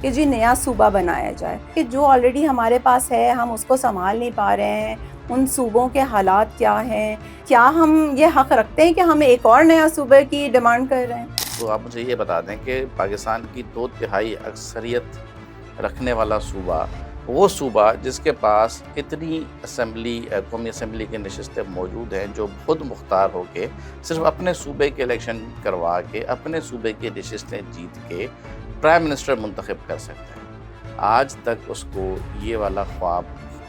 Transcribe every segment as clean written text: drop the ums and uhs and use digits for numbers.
कि जी नया सूबा बनाया जाए कि जो ऑलरेडी हमारे पास है हम उसको संभाल नहीं पा रहे हैं। उन सूबों के हालात क्या हैं, क्या हम ये हक रखते हैं कि हम एक और नया सूबे की डिमांड कर रहे हैं। तो आप मुझे ये बता दें कि पाकिस्तान की 2/3 अक्सरियत रखने वाला सूबा, वो सूबा जिसके पास इतनी असेंबली कौमी असेंबली की नशस्तें मौजूद हैं, जो खुद मुख्तार होके सिर्फ अपने सूबे के इलेक्शन करवा के अपने सूबे की नशस्तें जीत के प्राइम मिनिस्टर मुंतखब कर सकते हैं। आज तक उसको ये वाला ख्वाब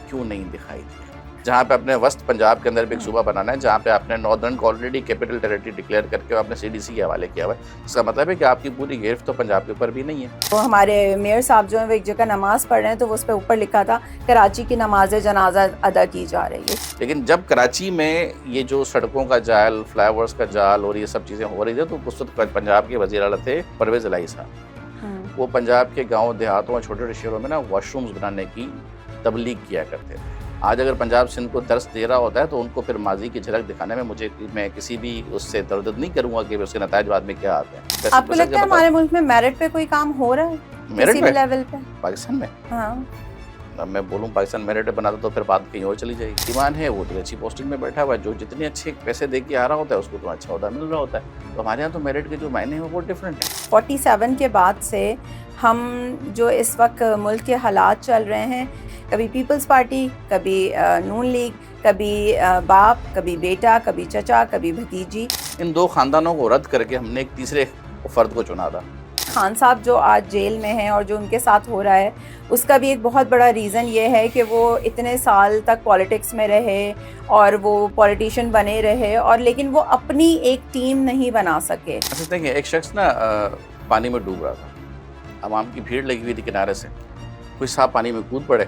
क्यों नहीं दिखाई दिया? जहाँ पे अपने वस्त पंजाब के अंदर भी एक सूबा बनाना है, जहाँ पे आपने नॉर्दर्न को ऑलरेडी कैपिटल टेरिटरी डिक्लेयर करके आपने सीडीसी के हवाले किया हुआ है। इसका मतलब है कि आपकी पूरी गिरफ्त तो पंजाब के ऊपर भी नहीं है। तो हमारे मेयर साहब जो है वो एक जगह नमाज पढ़ रहे हैं तो वो उस पर ऊपर लिखा था कराची की नमाज जनाजा अदा की जा रही है। लेकिन जब कराची में ये जो सड़कों का जाल, फ्लाईओवर्स का जाल और ये सब चीज़ें हो रही थी, तो उस वक्त पंजाब के वज़ीर आला थे परवेज़ इलाही साहब। वो पंजाब के गाँव देहातों और छोटे छोटे शहरों में ना वॉशरूम्स बनाने की तबलीग किया करते थे। आज अगर पंजाब सिंध को दर्स दे रहा होता है तो उनको फिर माजी की झलक दिखाने में मैं किसी भी उससे दर्द नहीं करूंगा कि उसके नताज बाद में क्या आते हैं। आपको लगता है हमारे मुल्क में मेरिट पे कोई काम हो रहा है मेरिट पे लेवल पे? पाकिस्तान में हाँ। अब मैं बोलूँ पाकिस्तान मेरिट पे बनाता तो फिर बात कहीं और चली जाएगी। ईमान है वो तो अच्छी पोस्टिंग में बैठा हुआ है, जो जितने अच्छे पैसे दे के आ रहा होता है उसको तो अच्छा होता मिल रहा होता है। तो हमारे यहाँ तो मेरिट के जो मायने हैं वो डिफरेंट है। 47 के बाद से हम जो इस वक्त मुल्क के हालात चल रहे हैं, कभी पीपल्स पार्टी, कभी नून लीग, कभी बाप, कभी बेटा, कभी चचा, कभी भतीजी। इन दो खानदानों को रद्द करके हमने एक तीसरे फर्द को चुना था। खान साहब जो आज जेल में हैं और जो उनके साथ हो रहा है उसका भी एक बहुत बड़ा रीज़न ये है कि वो इतने साल तक पॉलिटिक्स में रहे और वो पॉलिटिशियन बने रहे और लेकिन वो अपनी एक टीम नहीं बना सके। अच्छा देखिए, एक शख्स ना पानी में डूब रहा था, आवाम की भीड़ लगी हुई थी किनारे से, कोई साहब पानी में कूद पड़े,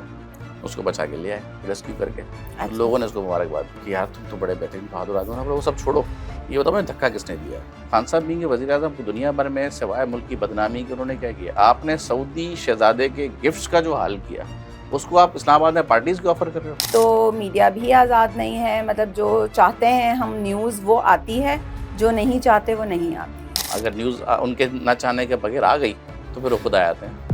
उसको बचा के ले आए रेस्क्यू करके। अच्छा। लोगों ने उसको मुबारकबाद की, यार तुम तो बड़े बेहतरीन बहादुर आदमी हो। वो सब छोड़ो, ये बताओ मुझे धक्का किसने दिया? खान साहब भी वज़ीर आज़म को दुनिया भर में सिवाय मुल्क की बदनामी के उन्होंने क्या किया? आपने सऊदी शहजादे के गिफ्ट्स का जो हाल किया, उसको आप इस्लामाबाद में पार्टीज़ को ऑफर कर रहे हो। तो मीडिया भी आज़ाद नहीं है, मतलब जो चाहते हैं हम न्यूज़ वो आती है, जो नहीं चाहते वो नहीं आती। अगर न्यूज़ उनके ना चाहने के बगैर आ गई तो फिर वो खुद आ जाते हैं।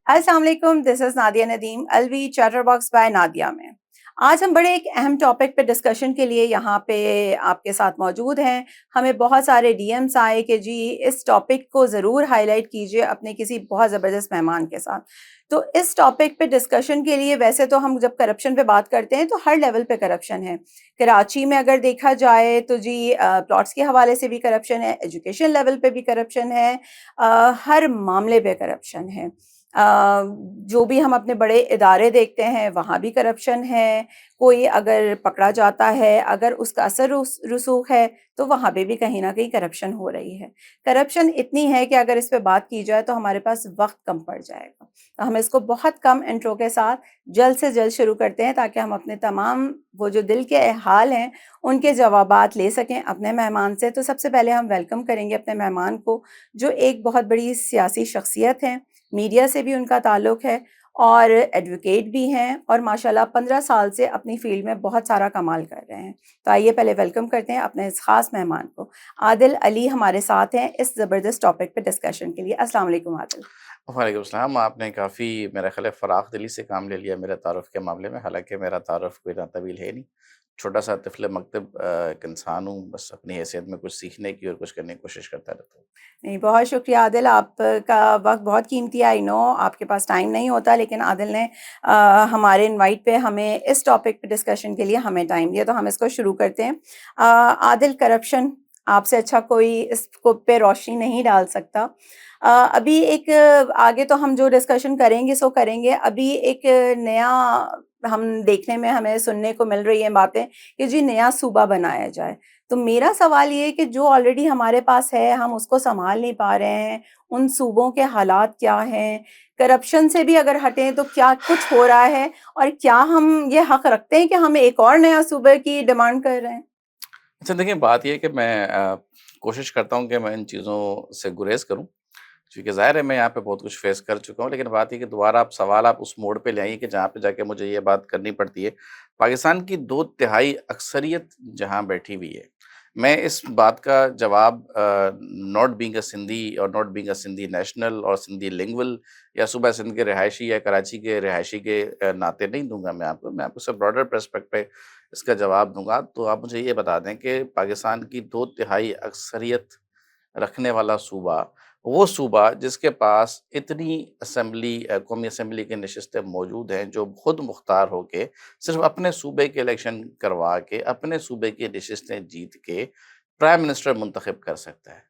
अस्सलाम वालेकुम, this is Nadia Nadeem, Alvi chatter box by Nadia में। आज हम बड़े एक अहम टॉपिक पे डिस्कशन के लिए यहाँ पे आपके साथ मौजूद हैं। हमें बहुत सारे डीएम्स आए कि जी इस टॉपिक को ज़रूर हाईलाइट कीजिए अपने किसी बहुत ज़बरदस्त मेहमान के साथ। तो इस टॉपिक पे डिस्कशन के लिए वैसे तो हम जब करप्शन पे बात करते हैं तो हर लेवल पे करप्शन है। कराची में अगर देखा जाए तो जी प्लॉट्स के हवाले से भी करप्शन है, एजुकेशन लेवल पे भी करप्शन है, हर मामले पे करप्शन है। जो भी हम अपने बड़े इदारे देखते हैं वहाँ भी करप्शन है। कोई अगर पकड़ा जाता है, अगर उसका असर रसूख है तो वहाँ पे भी कहीं न कहीं करप्शन हो रही है। करप्शन इतनी है कि अगर इस पे बात की जाए तो हमारे पास वक़्त कम पड़ जाएगा। तो हम इसको बहुत कम इंट्रो के साथ जल्द से जल्द शुरू करते हैं ताकि हम अपने तमाम वो जो दिल के हाल हैं उनके जवाबात ले सकें अपने मेहमान से। तो सबसे पहले हम वेलकम करेंगे अपने मेहमान को, जो एक बहुत बड़ी सियासी शख्सियत हैं, मीडिया से भी उनका ताल्लुक़ है और एडवोकेट भी हैं और माशाल्लाह 15 साल से अपनी फ़ील्ड में बहुत सारा कमाल कर रहे हैं। तो आइए पहले वेलकम करते हैं अपने इस ख़ास मेहमान को। आदिल अली हमारे साथ हैं इस ज़बरदस्त टॉपिक पे डिस्कशन के लिए। अस्सलाम वालेकुम आदिल। वालेकुम सलाम। आपने काफ़ी मेरा ख़्याल है फ़राख़ दिली से काम ले लिया मेरे तारुफ़ के मामले में, हालाँकि मेरा तारुफ़ कोई इतना तवील है नहीं। छोटा-सा तिफ़्ल मकतब एक इंसान हूँ, बस अपनी हैसियत में कुछ सीखने की और कुछ करने की कोशिश करता रहता हूँ। नहीं, बहुत शुक्रिया आदिल, आपका वक़्त बहुत कीमती है, आई नो आपके पास टाइम नहीं होता, लेकिन आदिल ने हमारे इनवाइट पे हमें इस टॉपिक पे डिस्कशन के लिए हमें टाइम दिया, तो हम इसको शुरू करते हैं। आदिल, करप्शन, आपसे अच्छा कोई इसको पे रोशनी नहीं डाल सकता। अभी एक आगे तो हम जो डिस्कशन करेंगे सो करेंगे, अभी एक नया हम देखने में हमें सुनने को मिल रही हैं बातें कि जी नया सूबा बनाया जाए। तो मेरा सवाल ये है कि जो ऑलरेडी हमारे पास है हम उसको संभाल नहीं पा रहे हैं, उन सूबों के हालात क्या हैं? करप्शन से भी अगर हटें तो क्या कुछ हो रहा है? और क्या हम ये हक रखते हैं कि हम एक और नया सूबे की डिमांड कर रहे हैं? अच्छा देखिए, बात ये है कि मैं कोशिश करता हूँ कि मैं इन चीज़ों से गुरेज़ करूँ, क्योंकि ज़ाहिर है मैं यहाँ पे बहुत कुछ फ़ेस कर चुका हूँ। लेकिन बात ये है कि दोबारा आप सवाल आप उस मोड़ पे ले आइए कि जहाँ पे जाके मुझे ये बात करनी पड़ती है। पाकिस्तान की 2/3 अक्सरियत जहाँ बैठी हुई है, मैं इस बात का जवाब नॉट बीइंग अ सिंधी और not being a Sindhi national और सिंधी लिंगुअल या सूबा सिंध के रिहायशी या कराची के रिहायशी के नाते नहीं दूँगा मैं आपको सिर्फ ब्रॉडर पर्सपेक्ट पे इसका जवाब दूँगा। तो आप मुझे ये बता दें कि पाकिस्तान की 2 तिहाई अक्सरियत रखने वाला सूबा, वो सूबा जिसके पास इतनी कौमी असेंबली की नशिस्तें मौजूद हैं, जो खुद मुख्तार होके सिर्फ़ अपने सूबे के इलेक्शन करवा के, अपने सूबे की नशिस्तें जीत के प्राइम मिनिस्टर मुंतखब कर सकता है।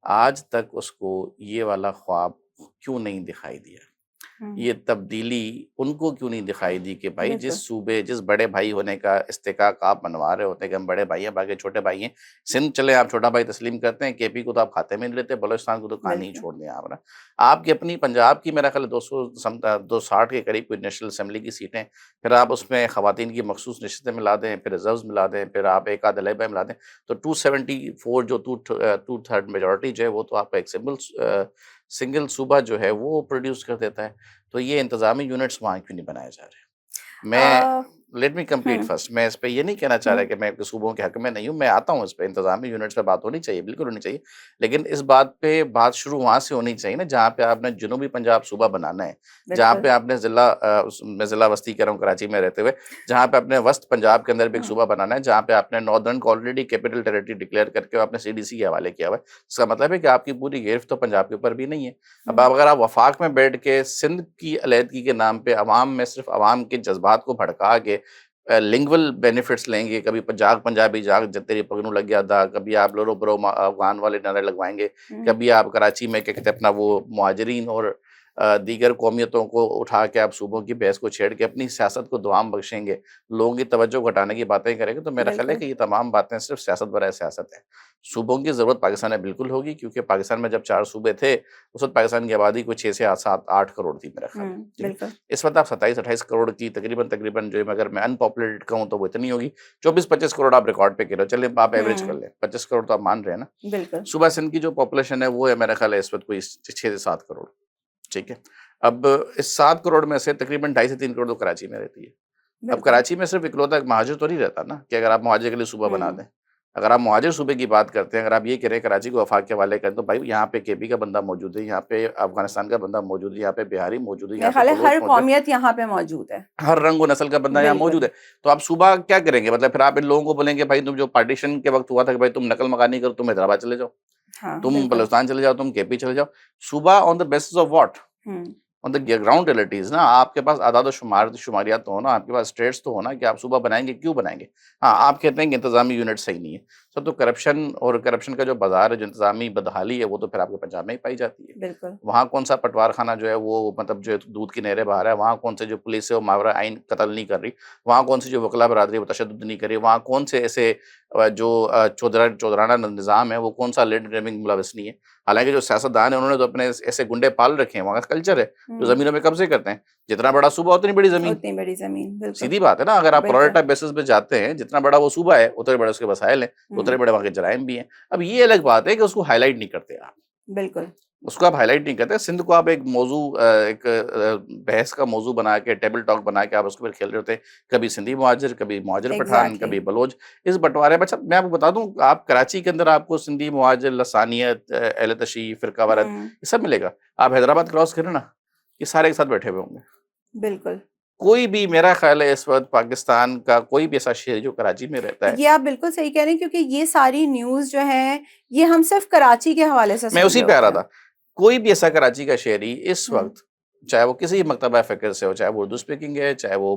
आज तक उसको ये वाला ख्वाब क्यों नहीं दिखाई दिया? हुँ, ये तब्दीली उनको क्यों नहीं दिखाई दी कि भाई बिल्कुल। जिस बड़े भाई होने का इस्तेकाक आप मनवा रहे होते हैं कि हम बड़े भाई हैं, बाकी छोटे भाई हैं। सिंध चले आप छोटा भाई तस्लीम करते हैं, केपी को तो आप खाते में नहीं लेते, बलूचिस्तान को तो कहानी ही बिल्कुल। छोड़ दें आप ना। आपकी अपनी पंजाब की मेरा ख़्याल है 260 के करीब कोई नेशनल असेंबली की सीटें, फिर आप उसमें ख़वातीन की मखसूस नशिस्तें मिला दें, फिर रिज़र्व्स मिला दें, फिर आप एक आध अलग मिला दें, तो 274 जो टू थर्ड मेजॉरिटी जो है वो तो आपका एक सिंगल सूबा जो है वो प्रोड्यूस कर देता है। तो ये इंतज़ामी यूनिट्स वहाँ क्यों नहीं बनाए जा रहे? मैं अ, लेट मी कंप्लीट हुँ, फर्स्ट। मैं इस पे ये नहीं कहना चाह रहा हुँ, कि मैं आपके सूबों के हक में नहीं हूँ, मैं आता हूँ इस पे, इंतज़ामी यूनिट्स पे बात होनी चाहिए, बिल्कुल होनी चाहिए। लेकिन इस बात पे बात शुरू वहाँ से होनी चाहिए ना जहाँ पे आपने जनूबी पंजाब सूबा बनाना है, जहाँ बिल्कुल। पे आपने मैं ज़िला वस्ती कह रहा हूँ कराची में रहते हुए, जहाँ पे आपने वस्त पंजाब के अंदर भी एक हुँ, सूबा बनाना है, जहाँ पे आपने नॉर्दर्न को ऑलरेडी कैपिटल टेरिटरी डिक्लेयर करके आपने सीडीसी के हवाले किया हुआ है। इसका मतलब है कि आपकी पूरी गिरफ्त तो पंजाब के ऊपर भी नहीं है। अब हुँ, अगर आप वफ़ाक में बैठ के सिंध की अलहदगी के नाम पे अवाम में सिर्फ़ अवाम के जज़्बात को भड़का के लिंगुअल बेनिफिट्स लेंगे, कभी जाग पंजाबी जाग तेरी पगनू लग गया था, कभी आप लोरो ब्रो अफ़गान वाले नारे लगवाएँगे, हुँ, कभी आप कराची में क्या कहते हैं अपना वो मुहाजिरीन और दीगर कौमियतों को उठा के आप सूबों की बहस को छेड़ के अपनी सियासत को दुआम बख्शेंगे, लोगों की तवज्जो घटाने की बातें करेंगे, तो मेरा ख़्याल है बिल्कुल। कि ये तमाम बातें सिर्फ़ सियासत बराए सियासत है। सूबों की ज़रूरत पाकिस्तान में बिल्कुल होगी क्योंकि पाकिस्तान में जब 4 सूबे थे, उस वक़्त पाकिस्तान की आबादी कुछ 6 से 7-8 करोड़ थी मेरा ख़्याल है, हुँ, ठीक है? बिल्कुल। इस वक़्त आप 27-28 करोड़ की तकरीबन जो है अगर मैं अनपॉपुलेटेड कहूँ तो वो इतनी होगी, 24-25 करोड़ आप रिकॉर्ड पे गिनो, चलिए आप एवरेज कर हुँ, लें, 25 करोड़ तो आप मान रहे हैं ना? बिल्कुल, सूबा सिंध की जो पॉपुलेशन है वो है मेरा ख़्याल है इस वक़्त कोई 6 से 7 करोड़, ठीक है? अब इस 7 करोड़ में से तकरीबन ढाई से 3 करोड़ तो कराची में रहती है। अब बिल्कुल। कराची में सिर्फ़ इकलौता एक महाजिर तो नहीं रहता ना कि अगर आप मुहाजिर के लिए सूबा बना हुँ, दें। अगर आप मुहाजिर सूबे की बात करते हैं, अगर आप ये कह रहे हैं कराची को वफ़ाक के हवाले करें, तो भाई यहाँ पे केपी का बंदा मौजूद है, यहाँ पे अफ़गानिस्तान का बंदा मौजूद है, यहाँ पे बिहारी मौजूद है, मेरा यहाँ पे ख़्याल है बलोच हर मौजूद है, कौमियत यहाँ पे मौजूद है। हर रंग और नस्ल का बंदा यहाँ मौजूद बिल्कुल। है। तो आप सूबा क्या करेंगे? मतलब फिर आप इन लोगों को बोलेंगे भाई तुम जो पार्टीशन के वक़्त हुआ था कि भाई तुम नकल मकानी करो, तुम हैदराबाद चले जाओ, हाँ, तुम बिल्कुल। बलूचिस्तान चले जाओ, तुम केपी चले जाओ। सूबा on the basis of what? Hmm, on the ground realities ना आपके पास शुमारियात तो हो ना, आपके पास स्टेट्स तो हो ना कि आप सूबा बनाएँगे, क्यों बनाएँगे? हाँ, आप कहते हैं कि इंतज़ामी यूनिट सही नहीं है। सर तो करप्शन का जो बाज़ार है, जो इंतज़ामी बदहाली है, वो तो फिर आपके पंजाब में ही पाई जाती है। बिल्कुल। वहाँ कौन-सा पटवार खाना जो है वो मतलब जो है दूध की नहरें बहा रहा है, वहाँ कौन से जो पुलिस है वो मावरा आइन कत्ल नहीं कर रही, वहाँ कौन सी जो वकला बरादरी है वो तशद्दुद नहीं कर रही, वहाँ कौन से ऐसे चौधराना निज़ाम है, वो कौन-सा लैंड ग्रैबिंग मुलविस नहीं है। हालाँकि जो सियासतदान है उन्होंने तो अपने ऐसे गुंडे पाल रखे हैं, वहाँ का कल्चर है। जो हुँ, ज़मीनों में कब्ज़े करते हैं। जितना बड़ा सूबा उतनी बड़ी ज़मीन। उतनी बड़ी ज़मीन, बिल्कुल, सीधी बात है ना, अगर आप प्रो बिल्कुल। राटा बेसिस पे जाते हैं, जितना बड़ा वो सूबा है, उतने बड़े उसके वसाइल हैं, उतने हुँ, बड़े वहाँ के जराइम भी हैं। अब ये अलग बात है कि उसको हाइलाइट नहीं करते आप। बिल्कुल। उसको आप हाइलाइट नहीं करते। सिंध को आप एक बहस का मौज़ू बना के, टेबल टॉक बना के आप उसके ऊपर खेल रहे होते हैं। कभी सिंधी मुहाजिर, कभी मुहाजिर पठान, एग्ज़ैक्टली। कभी बलोच। इस बँटवारे में अच्छा मैं आपको बता दूँ, आप कराची के अंदर आपको सिंधी मुहाजिर, लसानियत, अहले तशय्युफ़, फ़िरका वारत, हुँ, ये सब मिलेगा। आप हैदराबाद क्रॉस करें ना, ये सारे एक साथ बैठे हुए होंगे। बिल्कुल। कोई भी मेरा ख़्याल है इस वक़्त पाकिस्तान का कोई भी ऐसा शहरी जो कराची में रहता है, ये आप बिल्कुल सही कह रहे हैं क्योंकि ये सारी न्यूज़ जो है, ये हम सिर्फ़ कराची के हवाले से मैं सुन उसी रहे पे आ रहा होते हैं। था। कोई भी ऐसा कराची का शहरी इस हुँ, वक़्त, चाहे वो किसी मकतबा फ़िक्र से हो, चाहे वो उर्दू स्पीकिंग है, चाहे वो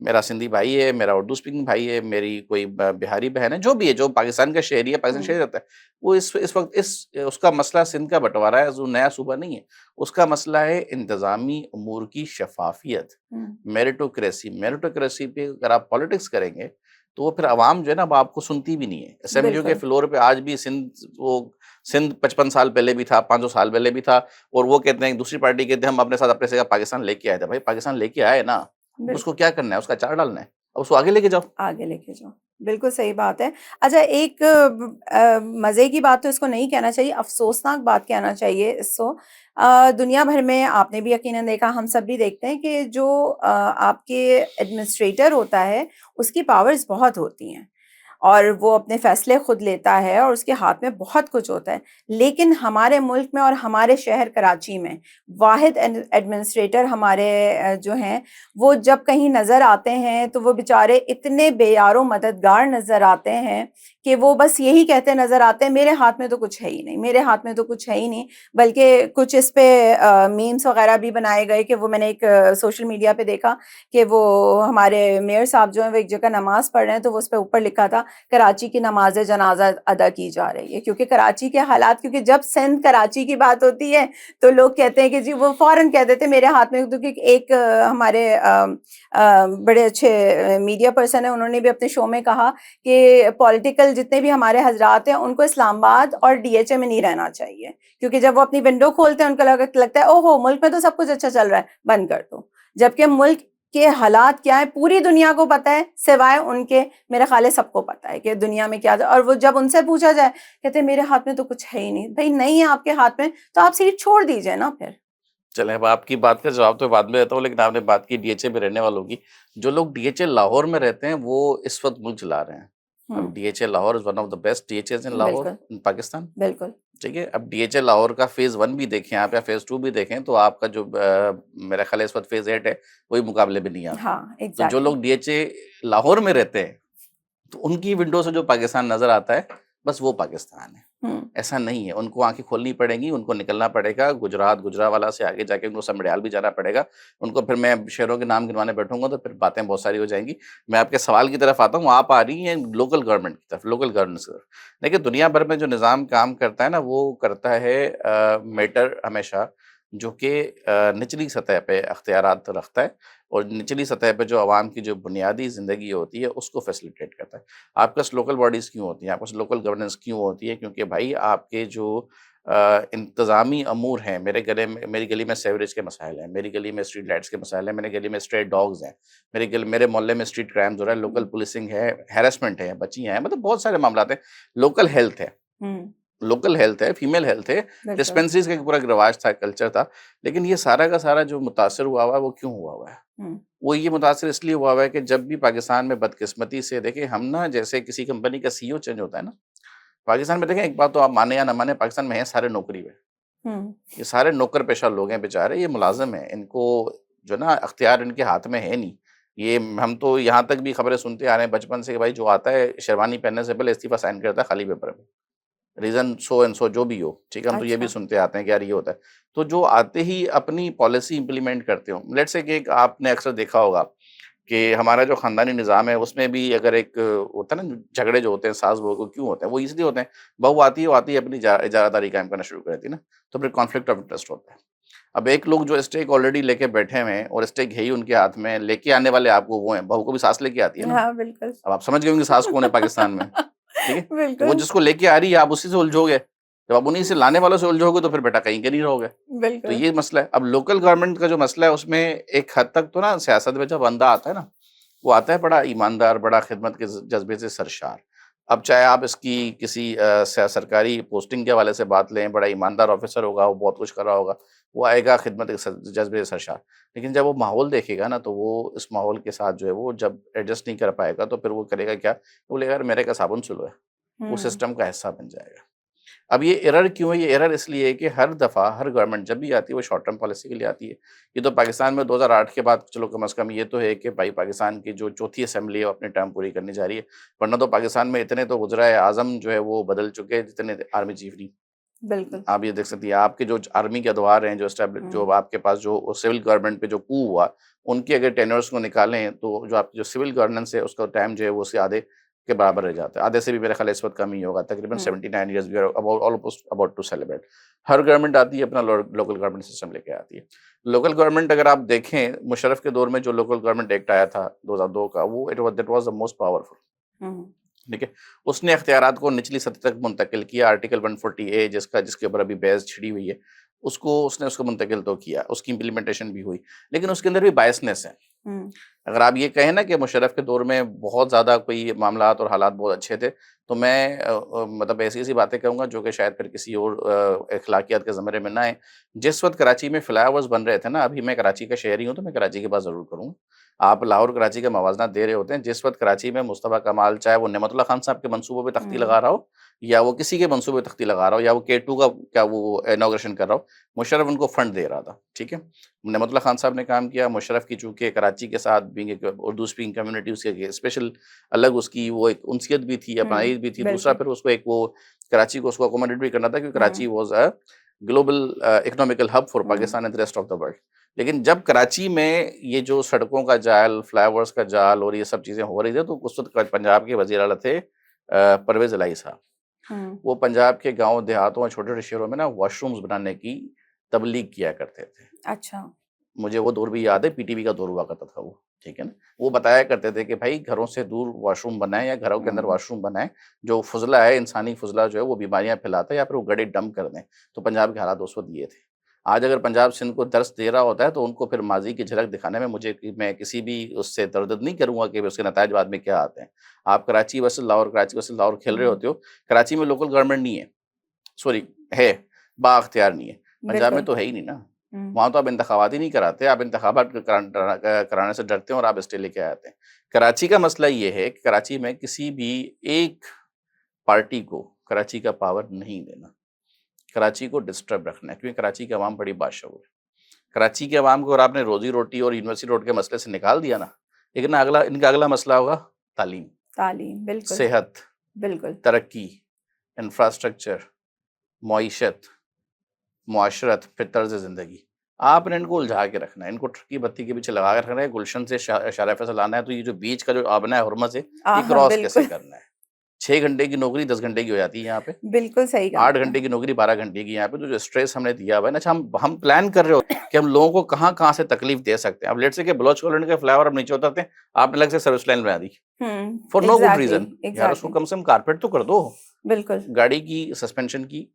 मेरा सिंधी भाई है, मेरा उर्दू स्पीकिंग भाई है, मेरी कोई बिहारी बहन है, जो भी है, जो पाकिस्तान का शहरी है, पाकिस्तान हुँ, शहरी रहता है, वो इस वक़्त उसका मसला सिंध का बँटवारा है, जो नया सूबा नहीं है। उसका मसला है इंतज़ामी उमूर की शफ़ाफ़ियत, हुँ, मेरिटोक्रेसी पे अगर आप पॉलिटिक्स करेंगे, तो वो फिर अवाम जो है ना, वो आपको सुनती भी नहीं है। असेंबलियों के बिल्कुल, फ्लोर पे आज भी सिंध 55 साल पहले भी था, 500 साल पहले भी था और वो कहते हैं दूसरी पार्टी कहते हैं हम अपने साथ अपने से पाकिस्तान लेके आए थे। भाई पाकिस्तान लेके आए ना, अब उसको बिल्कुल। क्या करना है? उसका अचार डालना है। अब उसको आगे लेके जाओ। आगे लेके जाओ। बिल्कुल सही बात है। अच्छा एक मज़े की बात तो इसको नहीं कहना चाहिए, अफ़सोसनाक बात कहना चाहिए इसको। दुनिया भर में आपने भी यकीनन देखा, हम सब भी देखते हैं कि जो आपके एडमिनिस्ट्रेटर होता है, उसकी पावर्स बहुत होती हैं। और वो अपने फैसले खुद लेता है और उसके हाथ में बहुत कुछ होता है। लेकिन हमारे मुल्क में और हमारे शहर कराची में वाहिद एडमिनिस्ट्रेटर हमारे जो हैं वो जब कहीं नज़र आते हैं तो वो बेचारे इतने बेयारो मददगार नज़र आते हैं कि वो बस यही कहते नज़र आते हैं, मेरे हाथ में तो कुछ है ही नहीं, मेरे हाथ में तो कुछ है ही नहीं। बल्कि कुछ इस पे मीम्स वगैरह भी बनाए गए कि वो मैंने एक सोशल मीडिया पे देखा कि वो हमारे मेयर साहब जो हैं वो एक जगह नमाज पढ़ रहे हैं, तो वो उस पे ऊपर लिखा था कराची की नमाज जनाजा अदा की जा रही है। क्योंकि कराची के हालात, क्योंकि जब सिंध कराची की बात होती है तो लोग कहते हैं कि जी वो फौरन कह देते मेरे हाथ में, क्योंकि एक हमारे बड़े अच्छे मीडिया पर्सन है, उन्होंने भी अपने शो में कहा कि पॉलिटिकल जितने भी हमारे हजरात हैं उनको इस्लामाबाद और डीएचए में नहीं रहना चाहिए, क्योंकि जब वो अपनी विंडो खोलते हैं उनको लगता है ओहो मुल्क में तो सब कुछ अच्छा चल रहा है, बंद कर दो। जबकि मुल्क के हालात क्या है पूरी दुनिया को पता है, सिवाय उनके, मेरे ख्याल है सबको पता है कि दुनिया में क्या। और वो जब उनसे पूछा जाए कहते हैं मेरे हाथ में तो कुछ है ही नहीं। भाई नहीं है आपके हाथ में तो आप सीट छोड़ दीजिए ना फिर। चलें, अब आपकी बात का जवाब तो बाद में देता हूँ, लेकिन आपने बात की डीएचए में रहने वालों की। जो लोग डीएचए लाहौर में रहते हैं वो इस वक्त मुल्क चला रहे हैं। अब DHA Lahore is one of the best DHAs in Lahore बिल्कुल इन पाकिस्तान। बिल्कुल। ठीक है, अब डीएचए लाहौर का फेज़ 1 भी देखें आप या फेज़ 2 भी देखें तो आपका जो मेरा ख्याल है इस वक्त फेज़ 8 है, वही मुकाबले में नहीं आता। हाँ तो जो एग्जैक्टली। लोग डीएचए लाहौर में रहते हैं, तो उनकी विंडो से जो पाकिस्तान नज़र आता है, बस वो पाकिस्तान है। ऐसा नहीं है, उनको आँखें खोलनी पड़ेंगी, उनको निकलना पड़ेगा, गुजरात, गुजरांवाला से आगे जाके उनको समड़ियाल भी जाना पड़ेगा। उनको फिर मैं शहरों के नाम गिनवाने बैठूँगा तो फिर बातें बहुत सारी हो जाएँगी। मैं आपके सवाल की तरफ आता हूँ, आप आ रही हैं लोकल गवर्नमेंट की तरफ, लोकल गवर्नेंस की तरफ। देखिए, दुनिया भर में जो निज़ाम काम करता है ना, वो करता है मैटर हमेशा जो कि निचली सतह पे अख्तियारात रखता है और निचली सतह पे जो अवाम की जो बुनियादी ज़िंदगी होती है, उसको फैसिलिटेट करता है। आपके पास लोकल बॉडीज़ क्यों होती हैं? आपके पास लोकल गवर्नेंस क्यों होती है? क्योंकि भाई आपके जो इंतज़ामी अमूर हैं, मेरी गली में सीवरेज के मसाइल हैं, मेरी गली में स्ट्रीट लाइट्स के मसाइल हैं, मेरी गली में स्ट्रे डॉग्स हैं, मेरे मोहल्ले में स्ट्रीट क्राइम्स हो रहा है, लोकल पुलिसिंग है, हैरेसमेंट है, बच्चियाँ हैं, मतलब बहुत सारे मामलात हैं। लोकल हेल्थ है। लोकल हेल्थ है, फीमेल हेल्थ है, बिल्कुल। डिस्पेंसरीज़ का एक पूरा रिवाज था, कल्चर था। लेकिन ये सारा का सारा जो मुतासिर हुआ हुआ है, वो क्यों हुआ हुआ है? वो ये मुतासिर इसलिए हुआ हुआ है कि जब भी पाकिस्तान में बदकिस्मती से देखिए हम ना जैसे किसी कंपनी का सीईओ चेंज होता है ना, पाकिस्तान में देखें एक बात तो आप माने या ना माने, पाकिस्तान में हैं सारे नौकरी पे। ये सारे नौकर पेशा लोग हैं बेचारे, ये मुलाज़िम हैं, इनको जो ना अख्तियार इनके हाथ में है नहीं। ये हम तो यहाँ तक भी खबरें सुनते आ रहे हैं बचपन से कि भाई जो आता है शेरवानी पहनने से पहले इस्तीफ़ा साइन करता है खाली पेपर में। रीज़न सो एंड सो जो भी हो, ठीक है? हम तो ये भी अच्छा। सुनते आते हैं कि यार ये होता है। तो जो आते ही अपनी पॉलिसी इम्प्लीमेंट करते हो, लेट्स से कि एक आपने अक्सर देखा होगा कि हमारा जो ख़ानदानी निज़ाम है उसमें भी अगर एक होता है ना झगड़े जो होते हैं सास-बहू को क्यों होते हैं? वो इसलिए होते हैं, बहू आती है, वो आती है अपनी इजारादारी कायम करना शुरू कर देती है ना, तो फिर कॉन्फ्लिक्ट ऑफ इंटरेस्ट होता है। अब एक लोग जो स्टेक ऑलरेडी लेके बैठे हुए हैं और स्टेक है ही उनके हाथ में, लेके आने वाले आपको वो हैं, बहू को भी सास लेके आती है ना। हाँ बिल्कुल। अब आप समझ गए होंगे सास कौन है पाकिस्तान में, ठीक है? तो वो बिल्कुल जिसको लेके आ रही है आप उसी से उलझोगे। जब आप उन्हीं से लाने वालों से उलझोगे तो फिर बेटा कहीं के नहीं रहोगे। तो बिल्कुल। ये मसला है। अब लोकल गवर्नमेंट का जो मसला है उसमें एक हद तक तो ना सियासत में जब बंदा आता है ना, वो आता है बड़ा ईमानदार, बड़ा खिदमत के जज़्बे से सरशार। अब चाहे आप इसकी किसी सरकारी पोस्टिंग के हवाले से बात लें, बड़ा ईमानदार ऑफ़िसर होगा, वो बहुत कुछ कर रहा होगा, वो आएगा खिदमत के जज़्बे से सरशार। लेकिन जब वो माहौल देखेगा ना, तो वो इस माहौल के साथ जो है वो जब एडजस्ट नहीं कर पाएगा, तो फिर वो करेगा क्या? वो बोलेगा यार मेरे का साबुन सुलो है। वो सिस्टम का हिस्सा बन जाएगा। अब ये एरर क्यों है? ये एरर इसलिए है कि हर दफ़ा हर गवर्नमेंट जब भी आती है वो शॉर्ट टर्म पॉलिसी के लिए आती है। ये तो पाकिस्तान में 2008 के बाद चलो कम से कम ये तो है कि भाई पाकिस्तान की जो चौथी असेंबली है वो अपनी टर्म पूरी करने जा रही है। वरना तो पाकिस्तान में इतने तो वज़राए आज़म जो है वो बदल चुके हैं जितने आर्मी चीफ नहीं। बिल्कुल। आप ये देख सकती हैं आपके जो आर्मी के अदवार हैं जो आपके पास जो सिविल गवर्नमेंट पे जो कू हुआ, उनके अगर टेन्योर्स को निकालें तो जो आपकी जो सिविल गवर्नेंस है उसका टाइम जो है वो उससे आधे के बराबर रह जाता है। आधे से भी मेरा ख्याल है इस वक्त कम ही होगा, तकरीबन 79 years we are almost about to celebrate. हर गवर्नमेंट आती है अपना लोकल गवर्नमेंट सिस्टम लेके आती है। लोकल गवर्नमेंट अगर आप देखें मुशर्रफ के दौर में जो लोकल गवर्नमेंट एक्ट आया था 2002 का, वो that was the most powerful. ठीक है? उसने इख्तियारात को निचली सतह तक मुंतकिल किया। आर्टिकल 140A जिसके ऊपर अभी बहस छिड़ी हुई है, उसको मुंतकिल तो किया, उसकी इम्प्लीमेंटेशन भी हुई। लेकिन उसके अंदर भी बायसनेस है। अगर आप ये कहें ना कि मुशर्रफ के दौर में बहुत ज़्यादा कोई मामलात और हालात बहुत अच्छे थे, तो मैं मतलब ऐसी-ऐसी बातें कहूँगा जो कि शायद फिर किसी और अखलाकियात के ज़मरे में ना आएँ। जिस वक़्त कराची में फ्लाईओवर्स बन रहे थे ना, अभी मैं कराची का शहरी हूँ, तो मैं कराची की बात ज़रूर करूँगा। आप लाहौर कराची का मवाज़ना दे रहे होते हैं, जिस वक़्त कराची में मुस्तफ़ा कमाल, चाहे वो नेमतुल्लाह खान साहब के मंसूबों पे तख्ती लगा रहा हो, या वो किसी के मंसूबे पे तख्ती लगा रहा हो, या वो K2 का क्या वो इनॉग्रेशन कर रहा हो, मुशर्रफ उनको फंड दे रहा था, ठीक है? नेमतुल्लाह खान साहब ने काम किया, मुशर्रफ की चूँकि कराची के साथ बीइंग एक उर्दू स्पीकिंग कम्युनिटी उसके स्पेशल अलग उसकी वो एक उनसियत भी थी, अपनाई भी थी। दूसरा बिल्कुल। फिर उसको एक वो कराची को उसको अकोमोडेट भी करना था क्योंकि Karachi uh, was a global economical hub for uh, Pakistan and the rest of the world. लेकिन जब कराची में ये जो सड़कों का जाल, फ्लाईओवर्स का जाल और ये सब चीज़ें हो रही थी, तो उस वक़्त पंजाब के वज़ीर आला थे परवेज़ इलाही साहब। हुँ, वो पंजाब के गाँव देहातों और छोटे-छोटे शहरों में ना वॉशरूम्स बनाने की तबलीग किया करते थे। अच्छा। मुझे वो दौर भी याद है, पीटीवी का दौर हुआ करता था वो, ठीक है ना? वो बताया करते थे कि भाई घरों से दूर वॉशरूम बनाएँ या घरों के अंदर हुँ, वॉशरूम बनाएँ, जो फ़ुज़ला है, इंसानी फ़ुज़ला जो है वो बीमारियाँ फैलाता है या फिर वो गड्ढे डंप कर दें। तो पंजाब के हालात उस वक़्त ये थे। आज अगर पंजाब सिंध को दर्स दे रहा होता है तो उनको फिर माज़ी की झलक दिखाने में मैं किसी भी उससे तरद्दुद नहीं करूँगा कि उसके नताइज बाद में क्या आते हैं। आप कराची वर्सेस लाहौर खेल रहे हुँ, होते हो, कराची में लोकल गवर्नमेंट नहीं है, सॉरी है, बाअख्तियार नहीं है। पंजाब में बिल्कुल। तो है ही नहीं ना। हुँ, वहाँ तो आप इंतखाबात ही नहीं कराते, आप इंतखाबात कराने से डरते हैं और आप स्टे लेके आते हैं। कराची का मसला ये है कि कराची में किसी भी एक पार्टी को कराची का पावर नहीं देना। कराची को डिस्टर्ब रखना है क्योंकि कराची की अवाम बड़ी बाशऊर है। कराची की अवाम को अगर आपने रोज़ी-रोटी और यूनिवर्सिटी रोड के मसले से निकाल दिया ना, लेकिन ना अगला इनका अगला मसला होगा तालीम, तालीम, बिल्कुल, सेहत, बिल्कुल। तरक्की, इंफ्रास्ट्रक्चर, मईशत, मुआशरत, फिर तर्ज़ ज़िंदगी। आपने इनको उलझा के रखना है, इनको ट्रकी बत्ती के पीछे लगा के रखना है, गुलशन से शारा फैसल आना है, तो ये जो बीच का जो आबना है हुर्मज़ है, ये हाँ, क्रॉस कैसे बिल्कुल, करना है? 6 घंटे की नौकरी 10 घंटे की हो जाती है यहाँ पे, बिल्कुल सही कहा 8 आपने। घंटे की नौकरी 12 घंटे की यहाँ पे, तो जो स्ट्रेस हमने दिया हुआ है ना, अच्छा हम प्लान कर रहे हो कि हम लोगों को कहाँ-कहाँ से तकलीफ दे सकते हैं। अब लेट्स से कि बलोच कॉलोनी का फ्लाईओवर अब नीचे उतरते हैं, आपने अलग से सर्विस लाइन बना दी, for no good exactly, reason. यार उसको एग्ज़ैक्टली, कम से कम कारपेट तो कर दो, बिल्कुल, गाड़ी की, सस्पेंशन की।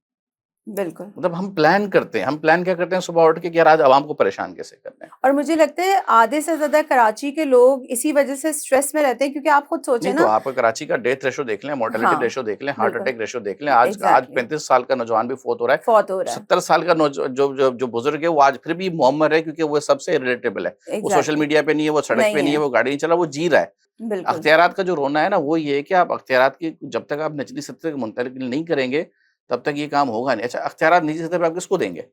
बिल्कुल। मतलब हम प्लान करते हैं, हम प्लान क्या करते हैं सुबह उठ के कि यार आज आवाम को परेशान कैसे करना है। और मुझे लगता है आधे से ज़्यादा कराची के लोग इसी वज़ह से स्ट्रेस में रहते हैं क्योंकि आप खुद सोचें नहीं तो ना। आप कराची का डेथ रेशो देख लें, मोर्टेलिटी हाँ, रेशो देख लें, हार्ट बिल्कुल, अटैक रेशो देख लें, आज एग्ज़ैक्टली, 35 साल का नौजवान भी फ़ौत हो रहा है। फ़ौत हो रहा है। 70 साल का जो बुज़ुर्ग है वो आज फिर भी मुअम्मर है क्योंकि वो सबसे रिलेटेबल है। वो सोशल एग्ज़ैक्टली, मीडिया पे नहीं है, वो सड़क पे नहीं नहीं है, है, वो गाड़ी नहीं चला, वो जी रहा है। बिल्कुल। अख्तियारात का जो रोना है ना वो ये है कि आप अख्तियारात की जब तक आप निचली सतह तक मुंतकिल नहीं करेंगे, तब तक ये काम होगा नहीं। अच्छा अख्तियारात निजी सतह पे आप किसको देंगे?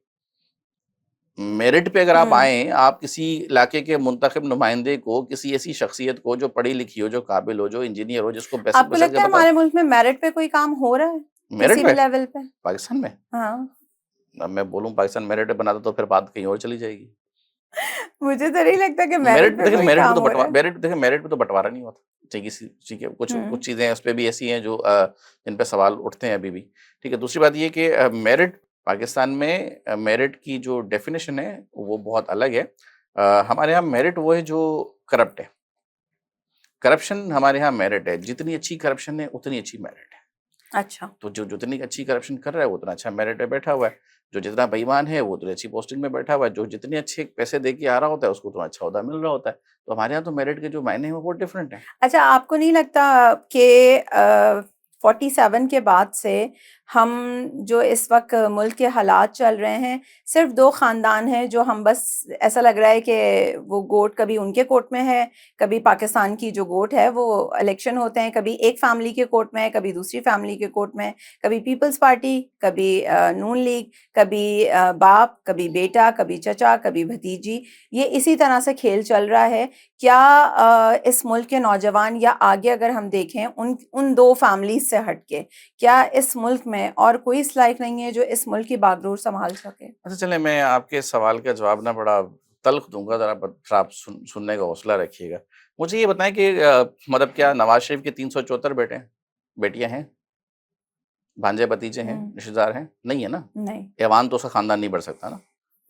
मेरिट पे अगर आप हुँ। आएँ, आप किसी इलाके के मुंतखब नुमाइंदे को, किसी ऐसी शख्सियत को जो पढ़ी-लिखी हो, जो काबिल हो, जो इंजीनियर हो, जिसको बेसिक आपको बेसिक लगता का है पता हो। हमारे मुल्क में मेरिट पे कोई काम हो रहा है? मेरिट किसी भी पे? लेवल पे? पाकिस्तान में? हाँ। अब मैं बोलूँ पाकिस्तान मेरिट पे बनाता तो फिर बात कहीं और चली जाएगी। मुझे तो नहीं लगता कि मेरिट मेरिट पे पे देखिए कोई काम हो रहा है। मेरिट पे तो बँटवारा नहीं होता। ठीक है, कुछ हुँ, कुछ चीज़ें उस पे भी ऐसी हैं जो जिन पे सवाल उठते हैं अभी भी। ठीक है, दूसरी बात ये कि मेरिट पाकिस्तान में मेरिट की जो डेफ़िनिशन है, वो बहुत अलग है। हमारे यहाँ मेरिट वो है जो करप्ट है। करप्शन हमारे यहाँ मेरिट है, जितनी अच्छी करप्शन है, उतनी अच्छी मेरिट है। अच्छा। तो जो जितनी अच्छी करप्शन कर रहा है, वो उतना अच्छा मेरिट पे बैठा हुआ है। जो जितना बेईमान है, वो उतनी अच्छी पोस्टिंग में बैठा हुआ है। जो जितने अच्छे पैसे दे के आ रहा होता है, उसको उतना अच्छा ओहदा मिल रहा होता है। तो हमारे यहाँ तो मेरिट के जो मायने हैं, वो बहुत डिफरेंट हैं। अच्छा, आपको नहीं लगता कि 47 के बाद से हम जो इस वक़्त मुल्क के हालात चल रहे हैं, सिर्फ़ 2 ख़ानदान हैं जो हम बस ऐसा लग रहा है कि वो गोट कभी उनके कोर्ट में है, कभी पाकिस्तान की जो गोट है वो इलेक्शन होते हैं, कभी एक फ़ैमिली के कोर्ट में है, कभी दूसरी फ़ैमिली के कोर्ट में है, कभी पीपल्स पार्टी, कभी नून लीग, कभी बाप, कभी बेटा, कभी चचा, कभी भतीजी, ये इसी तरह से खेल चल रहा है। क्या इस मुल्क के नौजवान या आगे अगर हम देखें उन उन 2 फैमिलीज़ से हट के, क्या इस मुल्क में और कोई इस लायक नहीं है जो इस मुल्क की बागडोर सँभाल सके? अच्छा चलें, मैं आपके सवाल का जवाब ना बड़ा तल्ख़ दूँगा, ज़रा फिर आप सुनने का हौसला रखिएगा। मुझे ये बताएँ कि मतलब क्या नवाज़ शरीफ के 374 बेटे हैं, बेटियाँ हैं, भांजे-भतीजे हैं, हुँ, रिश्तेदार हैं? नहीं है ना? नहीं। ऐवान तो उसका ख़ानदान नहीं बढ़ सकता ना।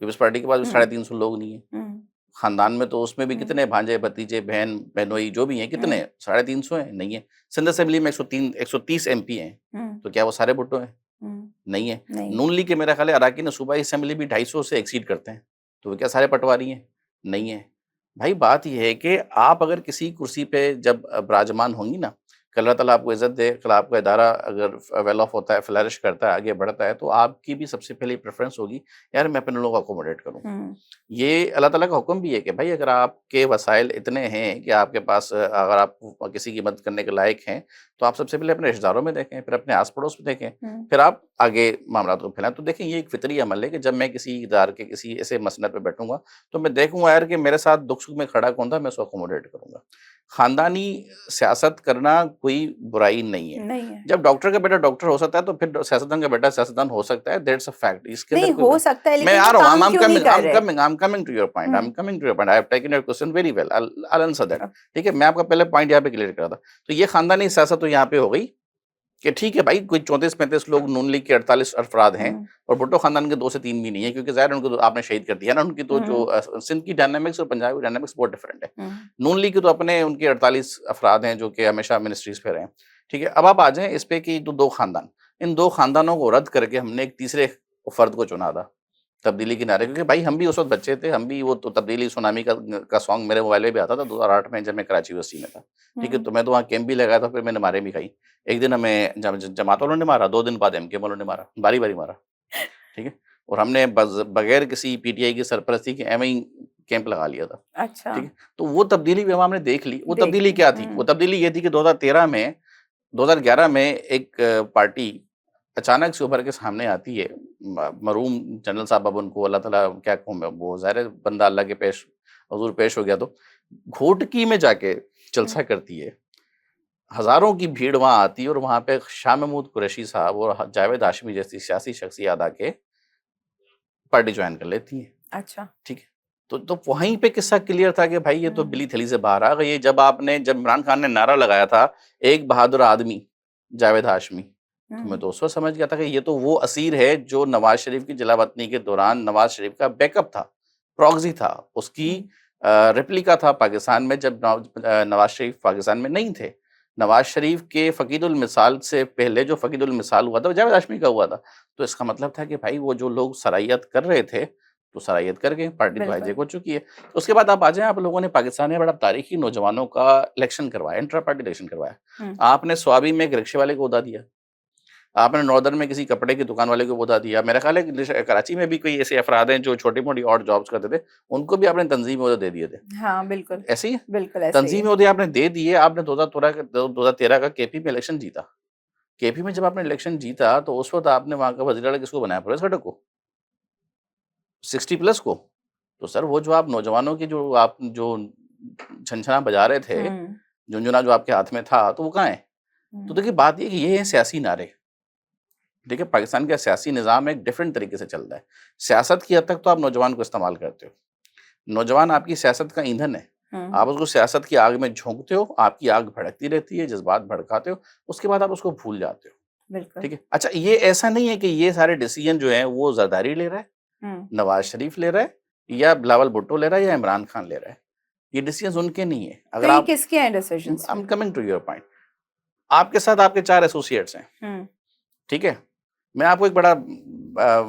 पीपल्स पार्टी के पास भी हुँ, 350 लोग नहीं हैं। हुँ, खानदान में तो उसमें भी हुँ, कितने भांजे, भतीजे, बहन, बहनोई जो भी हैं कितने हुँ, हैं? 350 हैं? नहीं है। सिंध असेंबली में 130 एमपी हैं, हुँ, तो क्या वो सारे भुट्टो हैं? हुँ, नहीं है। नहीं। नून लीग के मेरा ख़्याल है अरकान सूबाई असेंबली भी 250 से एक्सीड करते हैं, तो वो क्या सारे पटवारी हैं? नहीं है। भाई बात ये है कि आप अगर किसी कुर्सी पे जब विराजमान होंगी ना, कल अल्लाह ताला आपको इज़्ज़त दे, कल आपका इदारा अगर वेल ऑफ होता है, फ्लरिश करता है, आगे बढ़ता है, तो आपकी भी सबसे पहली प्रेफ़रेंस होगी, यार मैं अपने लोगों को अकोमोडेट करूँ। हुँ, ये अल्लाह ताला का हुक्म भी है कि भाई अगर आपके वसाइल इतने हैं कि आपके पास अगर आप किसी की मदद करने के लायक हैं, तो आप सबसे पहले अपने रिश्तेदारों में देखें, फिर अपने आस-पड़ोस में देखें, हुँ, फिर आप आगे मामलात को फैलाएँ। तो देखें ये एक फ़ितरी अमल है कि जब मैं किसी इदारे के किसी ऐसे मसनद पे बैठूँगा, तो मैं देखूँगा यार कि मेरे साथ दुख-सुख में खड़ा कौन था, मैं उसको अकोमोडेट करूँगा। ख़ानदानी सियासत करना कोई बुराई नहीं है। नहीं है। जब डॉक्टर का बेटा डॉक्टर हो सकता है, तो फिर सियासतदान का बेटा सियासतदान हो सकता है, दैट्स अ फैक्ट। इसके नहीं अंदर कोई हो सकता है मैं लेकिन आ वो रहा हूँ, काम क्यों नहीं कर रहे? I'm coming to your point, hmm, I'm coming to your point. I have taken your question very well. I'll answer that. अ, ठीक है, मैं आपका पहले पॉइंट यहाँ पे क्लियर कर रहा था। तो ये खानदानी सियासत तो यहाँ पे हो गई कि ठीक है भाई, कोई 34-35 लोग नून लीग के 48 अफराद हैं हुँ, और भुट्टो खानदान के 2 से 3 भी नहीं है, क्योंकि ज़ाहिर है उनको तो आपने शहीद कर दिया ना। उनकी तो जो हुँ, सिंध की डायनामिक्स और पंजाब की डायनामिक्स बहुत डिफरेंट है। हुँ, नून लीग के तो अपने उनके 48 अफराद हैं जो कि हमेशा मिनिस्ट्रीज़ पे रहे हैं। ठीक है, अब आप आ जाएँ इस पे कि जो 2 खानदान, इन 2 खानदानों को रद्द करके हमने एक तीसरे फर्द को चुना था, तब्दीली के नारे, क्योंकि भाई हम भी उस वक़्त बच्चे थे, हम भी वो तो तब्दीली सुनामी का सॉन्ग मेरे मोबाइल में भी आता था 2008 में जब मैं कराची यूनिवर्सिटी में था। ठीक है, हुँ, तो मैं तो वहाँ कैंप भी लगाया था, फिर मैंने मारे भी खाई। एक दिन हमें जमात वालों ने मारा, 2 दिन बाद एमके वालों ने मारा, बारी-बारी मारा। ठीक है? और हमने बगैर किसी पीटीआई की सरपरस्ती के एवें ही कैंप लगा लिया था। अच्छा, ठीक है? तो वो तब्दीली भी अवाम ने देख ली। वो देख तब्दीली ली। क्या थी? वो हुँ, तब्दीली ये थी कि 2013 में 2011 में एक पार्टी अचानक से उभर के सामने आती है। मरहूम जनरल साहब, अब उनको अल्लाह ताला क्या कहूँ मैं, वो ज़ाहिर है बंदा अल्लाह के हुज़ूर पेश हो गया, तो घोटकी में जाके हुँ, जलसा करती है। हज़ारों की भीड़ वहाँ आती है और वहाँ पे शाह महमूद कुरैशी साहब और जावेद हाशमी जैसी सियासी शख्सियत आके पार्टी जॉइन कर लेती हैं। अच्छा, ठीक है? तो वहीं पे किस्सा क्लियर था कि भाई ये तो हुँ, बिली थैली से बाहर आ गई है। जब इमरान खान ने नारा लगाया था, एक बहादुर आदमी, जावेद हाशमी, तो मैं हुँ, तो उस वक़्त समझ गया था कि ये तो वो असीर है जो नवाज़ शरीफ की जलावतनी के दौरान नवाज़ शरीफ का बैकअप था, प्रॉक्सी था, उसकी हुँ, रेप्लिका था पाकिस्तान में जब नवाज़ शरीफ पाकिस्तान में नहीं थे। नवाज़ शरीफ के फ़कीदुल मिसाल से पहले जो फ़कीदुल मिसाल हुआ था, वो जावेद हाशमी का हुआ था। तो इसका मतलब था कि भाई वो जो लोग सराहियत कर रहे थे, तो सराहियत कर गए, पार्टी तो हाईजैक बिल्कुल। हो चुकी है। तो उसके बाद आप आ जाएँ, आप लोगों ने पाकिस्तान में बड़ा तारीखी नौजवानों का इलेक्शन करवाया, इंट्रा पार्टी इलेक्शन करवाया। हुँ, आपने स्वाबी में एक रिक्शे वाले को ओहदा दिया, आपने नॉर्दर्न में किसी कपड़े की दुकान वाले को ओहदा दिया। मेरा ख़्याल है कि कराची में भी कोई ऐसे अफ़राद हैं जो छोटी-मोटी ऑड जॉब्स करते थे, उनको भी आपने तंज़ीमी ओहदे दे दिए थे। हाँ, बिल्कुल, ऐसे ही है? बिल्कुल ऐसे ही है। तंज़ीमी ओहदे आपने दे दिए, आपने 2013 का केपी में इलेक्शन जीता। केपी में जब आपने इलेक्शन जीता, तो उस वक़्त आपने वहाँ का वज़ीर आला किसको बनाया? परवेज़ खट्टक को, 60 प्लस को। तो सर वो जो आप नौजवानों की जो छनछना बजा रहे थे, हुँ, झुनझुना जो आपके हाथ में था, तो वो कहाँ है? तो हुँ, देखिए बात ये है कि ये हैं सियासी नारे। ठीक है? पाकिस्तान का सियासी निज़ाम एक डिफरेंट तरीके से चलता है। सियासत की हद तक तो आप नौजवान को इस्तेमाल करते हो। नौजवान आपकी सियासत का ईंधन है। हुँ, आप उसको सियासत की आग में झोंकते हो, आपकी आग भड़कती रहती है, जज़्बात भड़काते हो, उसके बाद आप उसको भूल जाते हो। बिल्कुल। ठीक है? अच्छा, ये ऐसा नहीं है कि ये सारे डिसीज़न जो हैं वो ज़रदारी ले रहा है, हुँ, नवाज़ शरीफ ले रहा है या बिलावल भुट्टो ले रहा है या इमरान खान ले रहा है। ये डिसीज़न्स उनके नहीं है। तो अगर ये आप किसके हैं डिसीजंस आई एम फिर? Coming to your point. आपके साथ आपके 4 एसोसिएट्स हैं, हुँ, ठीक है? मैं आपको एक बड़ा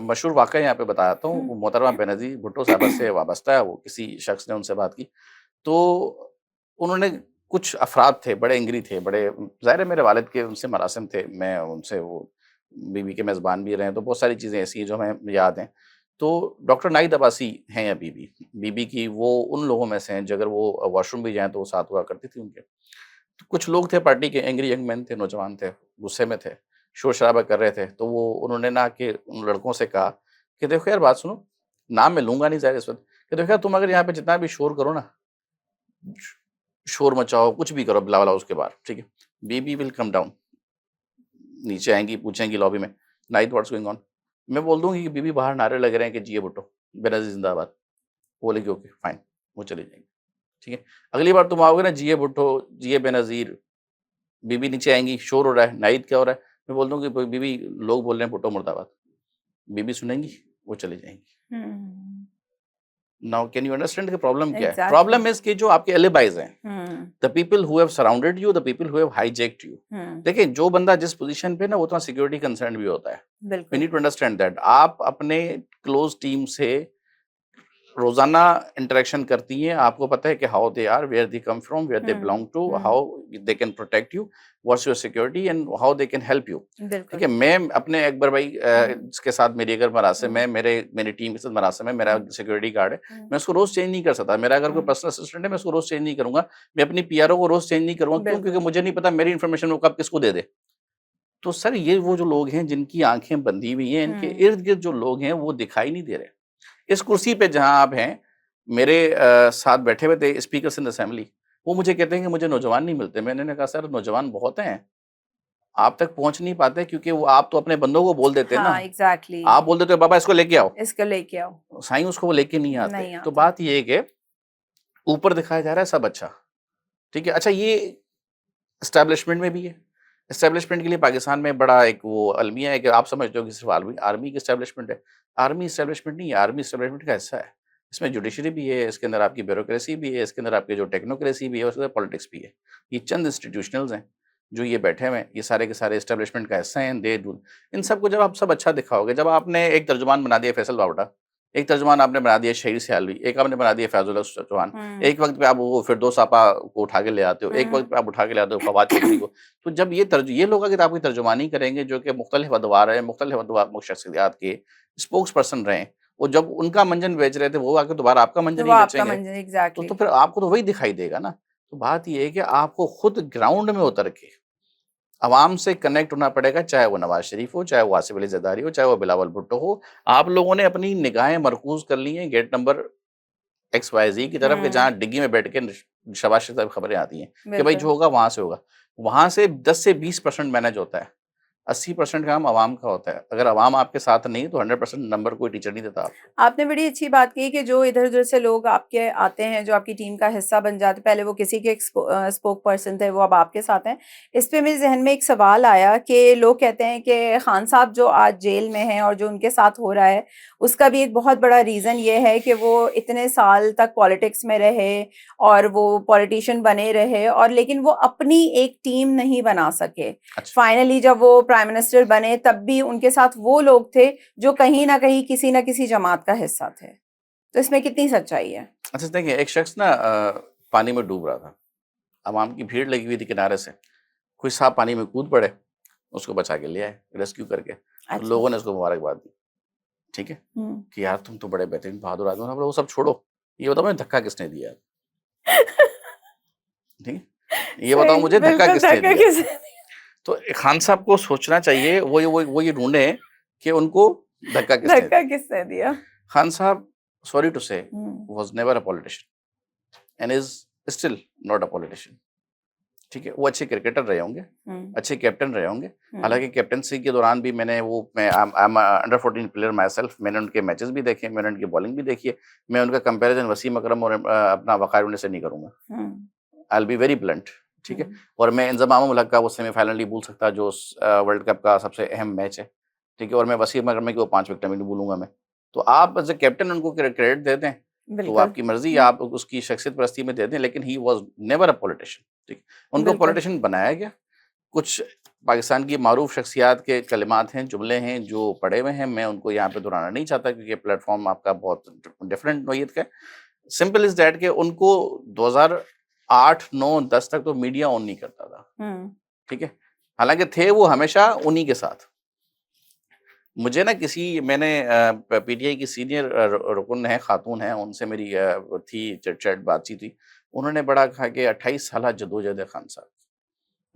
मशहूर वाक़या यहाँ पे बताता हुँ, हूँ। मोहतरमा बेनज़ीर भुट्टो साहबा से वाबस्ता है वो, किसी शख़्स ने उनसे बात की। तो उन्होंने कुछ अफ़राद थे, बड़े एंग्री थे, बड़े ज़ाहिर है मेरे वालिद के उनसे मरासिम थे, मैं उनसे वो बीवी के मेज़बान भी रहे हैं, तो बहुत सारी चीज़ें ऐसी हैं जो हमें याद हैं। तो डॉक्टर नाहिद अब्बासी हैं अभी भी, बीबी की वो उन लोगों में से हैं जो अगर वो वॉशरूम भी जाएँ तो वो साथ हुआ करती थी उनके। तो कुछ लोग थे पार्टी के, एंग्री यंग मैन थे, नौजवान थे, गुस्से में थे, शोर-शराबा कर रहे थे, तो वो उन्होंने ना आके उन लड़कों से कहा कि देखो यार बात सुनो, नाम मैं लूँगा नहीं ज़ाहिर है इस वक़्त, कि देखो यार तुम अगर यहाँ पे जितना भी शोर करो ना, शोर मचाओ, कुछ भी करो बिलावल हाउस के बाहर, ठीक है? बीबी विल कम डाउन, नीचे आएँगी, पूछेंगी लॉबी में, नाहिद व्हाट्स गोइंग ऑन? मैं बोल दूँगी कि बीबी बाहर नारे लग रहे हैं कि जिए भुट्टो, बेनज़ीर ज़िंदाबाद। वो बोलेगी ओके फाइन, वो चली जाएँगी, ठीक है? अगली बार तुम आओगे ना, जिए भुट्टो, जिए बेनज़ीर, बीबी नीचे आएँगी, शोर हो रहा है, नाहिद क्या हो रहा है? मैं बोल दूँगी ब बीबी लोग बोल रहे हैं भुट्टो मुर्दाबाद। बीबी सुनेंगी, वो चली जाएँगी। हुँ, नाउ कैन यू अंडरस्टैंड कि प्रॉब्लम क्या है? एग्ज़ैक्टली। प्रॉब्लम इज़ कि जो आपके एलिबीज़ हैं, uh, the people who have surrounded you, the people who have hijacked you. Uh, देखिए, जो बंदा जिस पोज़ीशन पे है ना, वो उतना सिक्योरिटी कंसर्न्ड भी होता है। वी बिल्कुल। Need to understand that. आप अपने क्लोज़ टीम से रोजाना इंटरेक्शन करती हैं, आपको पता है कि how they are, where they come from, where they belong to, how they can protect you, what's your security and how they can help you. ठीक बिल्कुल। है, मैं अपने अकबर भाई जिसके साथ मेरी अगर मरासिम है, मेरी टीम के साथ मरासिम है, मेरा सिक्योरिटी गार्ड है, मैं उसको रोज चेंज नहीं कर सकता। मेरा अगर कोई पर्सनल असिस्टेंट है, मैं उसको रोज चेंज नहीं करूंगा। मैं अपनी पीआरओ को रोज चेंज नहीं करूंगा। क्यों? बिल्कुल। क्योंकि मुझे नहीं पता मेरी इन्फॉर्मेशन वो कब किसको दे दे। तो सर ये वो जो लोग हैं जिनकी आंखें बंधी हुई हैं, इनके इर्द गिर्द जो लोग हैं वो दिखाई नहीं दे रहे। इस कुर्सी पे जहां आप हैं, मेरे साथ बैठे हुए थे स्पीकर्स इन असेंबली, वो मुझे कहते हैं कि मुझे नौजवान नहीं मिलते। मैंने कहा सर नौजवान बहुत हैं, आप तक पहुंच नहीं पाते क्योंकि वो आप तो अपने बंदों को बोल देते हैं ना। हाँ, एग्जैक्टली। आप बोल देते हो बाबा इसको लेके आओ, इसको लेके आओ, साईं उसको वो लेके नहीं आते। नहीं तो आता। बात ये है कि ऊपर दिखाया जा रहा है सब अच्छा, ठीक है। अच्छा, ये एस्टेब्लिशमेंट में भी है। एस्टेब्लिशमेंट के लिए पाकिस्तान में बड़ा एक वो अलमिया है कि आप समझते हो कि सिर्फ आर्मी आर्मी की एस्टेब्लिशमेंट है। आर्मी एस्टेब्लिशमेंट नहीं है, आर्मी एस्टेब्लिशमेंट का हिस्सा है। इसमें जुडिशरी भी है, इसके अंदर आपकी ब्यूरोक्रेसी भी है, इसके अंदर आपकी जो टेक्नोक्रेसी भी है, उसके अंदर पॉलिटिक्स भी है। ये चंद इंस्टीट्यूशनल्स हैं जो ये बैठे हुए हैं, ये सारे के सारे एस्टेब्लिशमेंट का हिस्सा हैं। दे डू इन सबको जब आप सब अच्छा दिखाओगे, जब आपने एक तर्जुमान बना दिया फैसल बावटा, एक तर्जुमान आपने बना दिया शहीद सियालवी, एक आपने बना दिया फैजुल चौहान, एक वक्त पे आप वो फिरदौस आपा को उठा के ले आते हो, एक वक्त पे आप उठा के ले आते हो फवाद चौधरी को। तो जब ये लोग अगर आपकी तर्जुमानी करेंगे जो कि मुख्तलिफ अदवार हैं, मुख्तलिफ अदवार शख्सियात के स्पोक्स पर्सन रहे, वो जब उनका मंजन बेच रहे थे, वो आके दोबारा आपका तो मंजन वो ही आपका बेचेंगे। मंजर एग्जैक्टली। तो फिर आपको तो वही दिखाई देगा ना। तो बात ये है कि आपको खुद ग्राउंड में उतर के अवाम से कनेक्ट होना पड़ेगा, चाहे वो नवाज शरीफ हो, चाहे वो आसिफ अली जरदारी हो, चाहे वो बिलावल भुट्टो हो। आप लोगों ने अपनी निगाहें मरकूज कर ली हैं गेट नंबर XYZ की तरफ, के जहाँ डिग्गी में बैठ के शबाज शरीफ साहब खबरें आती हैं कि भाई बिल्कुल। जो होगा वहां से होगा। वहां से 10 से 20% मैनेज होता है, 80% काम अवाम का होता है। अगर अवाम आपके साथ नहीं तो 100% नंबर कोई टीचर नहीं देता आपको। आपने बड़ी अच्छी बात की कि जो इधर-उधर से लोग आपके आते हैं, जो आपकी टीम का हिस्सा बन जाते, पहले वो किसी के स्पोक पर्सन थे, वो अब आपके साथ हैं। इस पे मेरे ज़हन में एक सवाल आया कि लोग कहते हैं कि खान साहब जो आज जेल में हैं और जो उनके साथ हो रहा है, उसका भी एक बहुत बड़ा रीज़न ये है कि वो इतने साल तक पॉलिटिक्स में रहे और वो पॉलिटिशियन बने रहे और लेकिन वो अपनी एक टीम नहीं बना सके। अच्छा, फाइनली जब वो प्राइम मिनिस्टर बने, तब भी उनके साथ वो लोग थे जो कहीं न कहीं किसी न किसी जमात का हिस्सा थे। तो इसमें कितनी सच्चाई है? अच्छा देखिए, एक शख्स ना पानी में डूब रहा था, अवाम की भीड़ लगी हुई थी किनारे से, कोई साहब पानी में कूद पड़े, उसको बचा के ले आए रेस्क्यू करके। तो अच्छा। लोगों ने उसको मुबारकबाद दी, ठीक है, हुँ। कि यार तुम तो बड़े बेहतरीन बहादुर आदमी हो। वो सब छोड़ो, ये बताओ मुझे धक्का किसने दिया? ठीक है, ये बताओ सही, मुझे धक्का बिल्कुल किसने धक्का दिया? किसने तो खान साहब को सोचना चाहिए, वो ये ढूंढे कि उनको धक्का किसने धक्का दिया। किसने दिया? खान साहब, sorry to say, uh, was never a politician and is still not a politician. ठीक है, वो अच्छे क्रिकेटर रहे होंगे, हुँ, अच्छे कैप्टन रहे होंगे। हुँ, हालांकि कैप्टनसी के दौरान भी मैं अंडर 14 प्लेयर माई सेल्फ, मैंने उनके मैचेस भी देखे, मैंने उनकी बॉलिंग भी देखी है। मैं उनका कंपैरिजन वसीम अकरम और अपना वक़ार यूनिस से नहीं करूंगा। Uh, I will be very blunt, ठीक है। हुँ, और मैं इंजमाम उल-हक का वो सेमीफाइनल नहीं भूल सकता जो वर्ल्ड कप का सबसे अहम मैच है, ठीक है। और मैं वसीम अकरम की वो 5 विकेट भी नहीं भूलूंगा मैं। तो आप एज ए कैप्टन उनको क्रेडिट दे दें तो बिल्कुल। आपकी मर्जी, हुँ, आप उसकी शख्सियत परस्ती में दे दें, लेकिन he was never a politician, ठीक। उनको बिल्कुल। पॉलिटिशियन बनाया गया। कुछ पाकिस्तान की मारूफ शख्सियात के कलिमात हैं, जुमले हैं जो पढ़े हुए हैं, मैं उनको यहाँ पे दोहराना नहीं चाहता क्योंकि प्लेटफॉर्म आपका बहुत डिफरेंट नोयत का है। सिंपल इज दैट कि उनको 2008, 9, 10 तक तो मीडिया ऑन नहीं करता था, हुँ, ठीक है। हालांकि थे वो हमेशा उन्हीं के साथ। मुझे ना मैंने पीटीआई की सीनियर रुकन है, खातून है, उनसे मेरी थी चिट-चैट बातचीत हुई। उन्होंने बड़ा कहा कि 28 साल जदोजहद है खान साहब।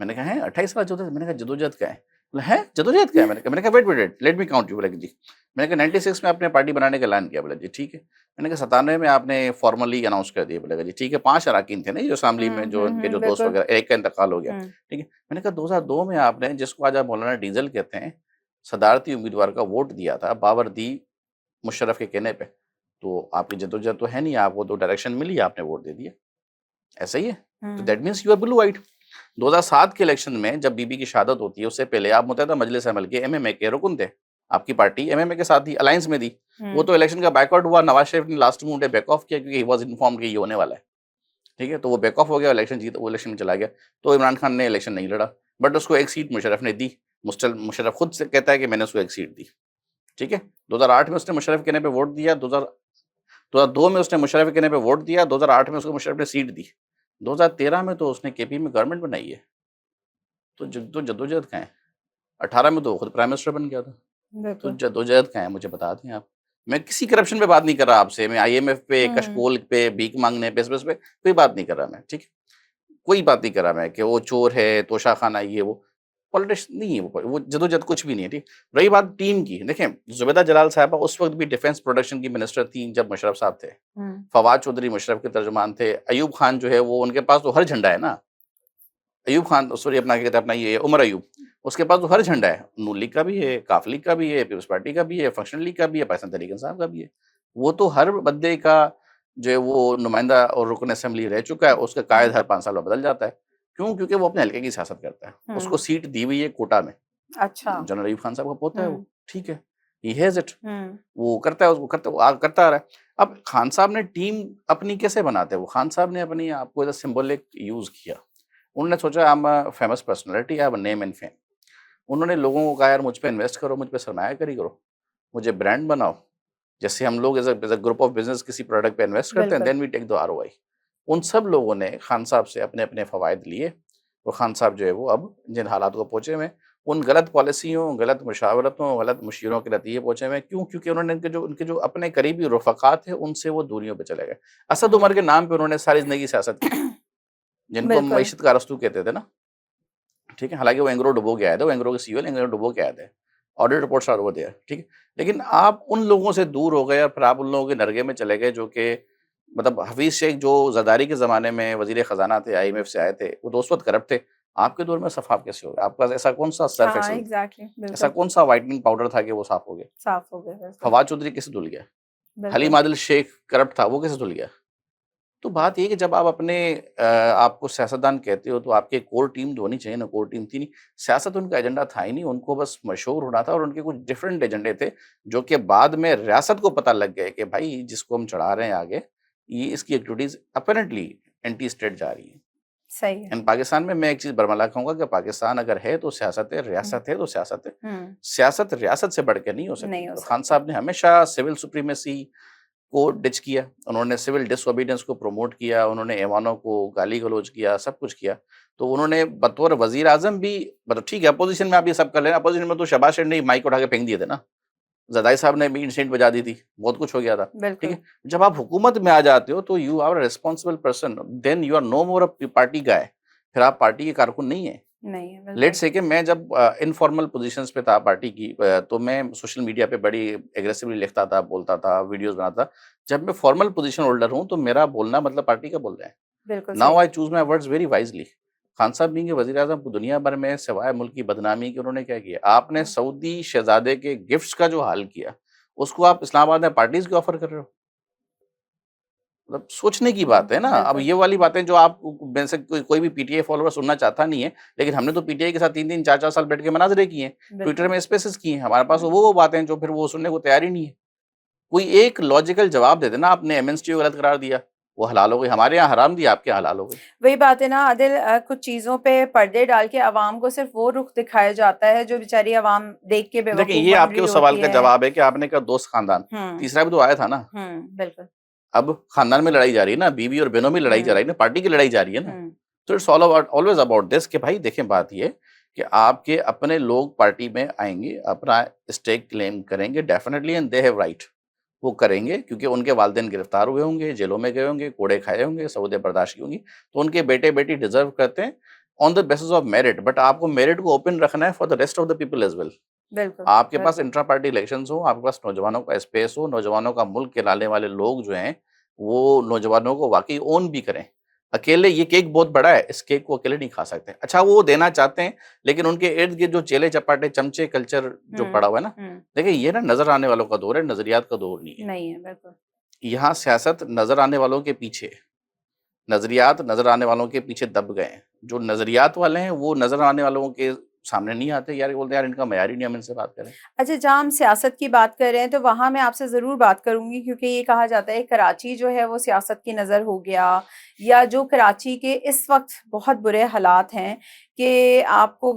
मैंने कहा हैं 28 साल जदोजहद? मैंने कहा जदोजहद क्या है? बोले हैं जदोजहद क्या है? मैंने कहा wait let me count you. बोले कि जी। मैंने कहा 96 में आपने पार्टी बनाने का ऐलान किया। बोले जी ठीक है। मैंने कहा 97 में आपने फॉर्मली अनाउंस कर दिया। बोले जी ठीक है। 5 अराकीन थे ना जो असेंबली हुँ, में जो हुँ, उनके हुँ, जो दोस्त बिल्कुल। वगैरह, एक का इंतकाल हो गया, हुँ, ठीक है। मैंने कहा 2002 में आपने जिसको आज आप मौलाना डीजल कहते हैं, सदारती उम्मीदवार का वोट दिया था बावरदी मुशर्रफ के कहने पे। तो आपकी जद्दोजहद तो है नहीं, आपको तो डायरेक्शन मिली, आपने वोट दे दिया। ऐसा ही है। तो uh, that means you are blue white. 2007 के इलेक्शन में जब बीबी की शहादत होती है उससे पहले आप मुत्तहदा मजलिस अमल के एमएमए के रुकन थे। आपकी पार्टी एमएमए के साथ थी, अलायंस में थी। वो हुँ, तो इलेक्शन का बैकआउट हुआ, नवाज शरीफ ने लास्ट मोमेंट पे बैक ऑफ किया क्योंकि ही वाज इन्फॉर्म्ड कि ये होने वाला है। ठीक है, तो वो बैक ऑफ हो गया, इलेक्शन जीत, वो इलेक्शन में चला गया। तो इमरान खान ने इलेक्शन नहीं लड़ा, बट उसको एक सीट मुशर्रफ ने दी। मुशर्रफ खुद से कहता है कि मैंने उसको एक सीट दी। ठीक है, 2008 में उसने मुशर्रफ कहने पे वोट दिया। 2002 में उसने मुशर्रफ के कहने पे वोट दिया, 2008 में उसको मुशर्रफ ने सीट दी, 2013 में तो उसने केपी में गवर्नमेंट बनाई है। तो जद्दोजहद कहाँ है? 18 में तो खुद प्राइम मिनिस्टर बन गया था। तो बिल्कुल। जद्दोजहद कहाँ है, मुझे बता दें आप। मैं किसी करप्शन पे बात नहीं कर रहा आपसे, मैं आईएमएफ पे, कशकोल पे, भीख मांगने पे, इस पे कोई बात नहीं कर रहा मैं, ठीक है? कोई बात नहीं कर रहा मैं कि वो चोर है, तोशा खाना ये वो। पॉलिटिक्स नहीं है वो जद्दोजहद कुछ भी नहीं है, ठीक? रही बात टीम की, देखें ज़ुबैदा जलाल साहिबा उस वक़्त भी डिफेंस प्रोडक्शन की मिनिस्टर थीं जब मुशर्रफ साहब थे। फवाद चौधरी मुशर्रफ के तर्जुमान थे। अयूब खान जो है वो उनके पास तो हर झंडा है ना। अयूब खान सॉरी अपना क्या कहते हैं अपना ये उमर अयूब, उसके पास तो हर झंडा है। नून लीग का भी है, काफ लीग का भी है, पीपल्स पार्टी का भी है, फंक्शनल लीग का भी है, पाकिस्तान तहरीक इंसाफ का भी है। वो तो हर बंदे का जो है वो नुमाइंदा और रुकन असेंबली रह चुका है, उसका कायद हर 5 साल में बदल जाता है। क्यों? क्योंकि वो अपने हल्के की सियासत करता है। उसको सीट दी हुई है कोटा में। अच्छा। जनरल अयूब खान साहब का पोता है वो, ठीक है। He has it. वो करता है, उसको करता आ रहा है। अब खान साहब ने टीम अपनी कैसे बनाते हैं? वो खान साहब ने अपनी आपको एज़ अ सिंबॉलिक यूज़ किया। उन्होंने सोचा I am a famous personality, I have a name and fame. उन्होंने लोगों को कहा यार मुझ पे इन्वेस्ट करो, मुझ पे सरमायाकारी करो, मुझे ब्रांड बनाओ। जैसे हम लोग as a group of business किसी प्रोडक्ट पे इन्वेस्ट करते हैं, बिल्कुल। Then we take the ROI. उन सब लोगों ने खान साहब से अपने-अपने फ़वाइद लिए, और खान साहब जो है वो अब जिन हालात को पहुँचे हुए हैं, उन गलत पॉलिसियों, गलत मुशावरतों, गलत मशीरों के नतीजे पहुँचे हुए हैं। क्यों? क्योंकि उन्होंने उनके जो अपने करीबी रफ़क़ा थे, उनसे वो दूरियों पे चले गए। असद उमर के नाम पे उन्होंने सारी ज़िंदगी सियासत की, जिनको हम बिल्कुल। मईशत का अरस्तू कहते थे ना। ठीक है, हालाँकि वो एंग्रो डुबो के आए थे, वो एंग्रो के सीईओ एंग्रो डुबो के आए थे। Audit reports are over there, ठीक है। लेकिन आप उन लोगों से दूर हो गए और फिर आप उन लोगों के नरगे में चले गए जो कि मतलब हफीज़ शेख जो ज़रदारी के ज़माने में वज़ीर ख़ज़ाना थे, आईएमएफ से आए थे, वो तो उस वक़्त करप्ट थे। आपके दौर में शफ़ाफ़ कैसे हो गए? आपके पास ऐसा कौन-सा सर्फ हाँ, एक्सेल, एग्ज़ैक्टली, ऐसा बिल्कुल, कौन-सा व्हाइटनिंग पाउडर था कि वो साफ़ हो गए? साफ़ हो गए, बिल्कुल, फवाद चौधरी कैसे धुल गया? हलीम बिल्कुल। आदिल शेख करप्ट था, वो कैसे धुल गया? तो बात ये है कि जब आप अपने आपको सियासतदान कहते हो तो आपकी एक कोर टीम तो होनी चाहिए ना, कोर टीम थी नहीं। सियासत उनका एजेंडा था ही नहीं, उनको बस मशहूर होना था और उनके कुछ डिफरेंट एजेंडे थे, जो कि बाद में रियासत को पता लग गए कि भाई जिसको हम चढ़ा रहे हैं आगे, ये इसकी एक्टिविटीज़ अपैरेंटली एंटी स्टेट जा रही है। सही है। एंड पाकिस्तान में मैं एक चीज़ बरमला कहूँगा कि पाकिस्तान अगर है तो सियासत है, हुँ, रियासत है तो सियासत है। हुँ, सियासत रियासत से बढ़ के नहीं हो नहीं सकती। हो और खान सकती। साहब ने हमेशा सिविल सुप्रीमेसी को डिच किया, उन्होंने सिविल डिसओबीडियंस को प्रमोट किया, उन्होंने ऐवानों को गाली-गलौज किया, सब कुछ किया। तो उन्होंने बतौर वज़ीर-आज़म भी मतलब ठीक है, अपोज़िशन में आप ये सब कर लेना, अपोज़िशन में तो शहबाज शरीफ ने माइक उठा के फेंक दिए थे ना, ज़रदारी साहब ने भी इंसेंट बजा दी थी, बहुत कुछ हो गया था, ठीक बिल्कुल, है? जब आप हुकूमत में आ जाते हो तो you are a responsible person, then you are no more a party guy, फिर आप पार्टी के कारकुन नहीं हैं। नहीं है, बिल्कुल। लेट्स से कि मैं जब इनफॉर्मल पोजीशंस पे था पार्टी की, तो मैं सोशल मीडिया पे बड़ी एग्रेसिवली लिखता था, बोलता था, वीडियोस बनाता था। जब मैं फॉर्मल पोजीशन होल्डर हूँ, तो मेरा बोलना मतलब पार्टी का बोल रहे हैं। बिल्कुल नाउ सही। I choose my words very wisely. Khan साहब बीइंग ए वज़ीर-ए-आज़म दुनिया भर में सिवाय मुल्क की बदनामी के उन्होंने क्या किया? आपने हुँ, सऊदी शहज़ादे के गिफ्ट्स का जो हाल किया, उसको आप इस्लामाबाद में पार्टीज़ की ऑफ़र कर रहे हो। मतलब सोचने की बात है ना। अब बिल्कुल, ये वाली बातें जो आप में से कोई भी पीटीआई फॉलोवर सुनना चाहता नहीं है, लेकिन हमने तो पीटीआई के साथ 3-3 4-4 साल बैठ के मनाज़रे किए हैं, ट्विटर बिल्कुल। में स्पेसेस किए हैं। हमारे पास तो हुँ, वो बातें हैं जो फिर वो सुनने को तैयार ही नहीं है। कोई एक लॉजिकल जवाब दे देना, आपने एमएनएसटी को गलत करार दिया, वो हलाल हो गई। हमारे यहाँ हराम दिया, आपके यहाँ हलाल हो गई। वही बात है ना आदिल, कुछ चीज़ों पे पर्दे डाल के अवाम को सिर्फ़ वो रुख दिखाया जाता है जो बेचारी अवाम देख के देखिए, बेवकूफ़ ये बन आपके रही उस सवाल होती का है। जवाब है कि आपने कहा दोस्त खानदान, हुँ, तीसरा भी तो आया था ना। बिल्कुल। अब खानदान में लड़ाई जा रही है ना, बीवी और बहनों में लड़ाई जा हुँ, रही है ना, पार्टी की लड़ाई जा रही है ना। हुँ, तो it's all about always about this कि भाई देखें बात ये कि आपके अपने लोग पार्टी में आएँगे, अपना स्टेक क्लेम करेंगे definitely and they have right. वो करेंगे क्योंकि उनके वालिदैन गिरफ्तार हुए होंगे, जेलों में गए होंगे, कोड़े खाए होंगे, सऊदियाँ बर्दाश्त की होंगी। तो उनके बेटे-बेटी डिज़र्व करते हैं on the basis of merit, but आपको मेरिट को ओपन रखना है for the rest of the people as well. बिल्कुल, आपके पास बिल्कुल। इंट्रा पार्टी इलेक्शंस हो, आपके पास नौजवानों का स्पेस हो, नौजवानों का मुल्क कहलाने वाले लोग जो हैं, वो नौजवानों को वाक़ई ओन भी करें। अकेले ये केक बहुत बड़ा है, इस केक को अकेले नहीं खा सकते। अच्छा वो देना चाहते हैं, लेकिन उनके इर्द-गिर्द जो चेले-चपाटे, चमचे कल्चर जो हुँ, पड़ा हुआ है ना, हुँ, देखिए ये ना नज़र आने वालों का दौर है, नज़रियात का दौर नहीं है। नहीं है, बिल्कुल। यहाँ सियासत नज़र आने वालों के पीछे है, नज़रियात नज़र आने वालों के पीछे दब गए हैं। जो नज़रियात वाले हैं, वो नज़र आने वालों के सामने नहीं आते। यार ये बोलते हैं यार इनका मयार ही नहीं, हम इनसे बात करें। अच्छा, जहाँ हम सियासत की बात कर रहे हैं, तो वहाँ मैं आपसे ज़रूर बात करूँगी क्योंकि ये कहा जाता है कराची जो है वो सियासत की नज़र हो गया, या जो कराची के इस वक़्त बहुत बुरे हालात हैं कि आपको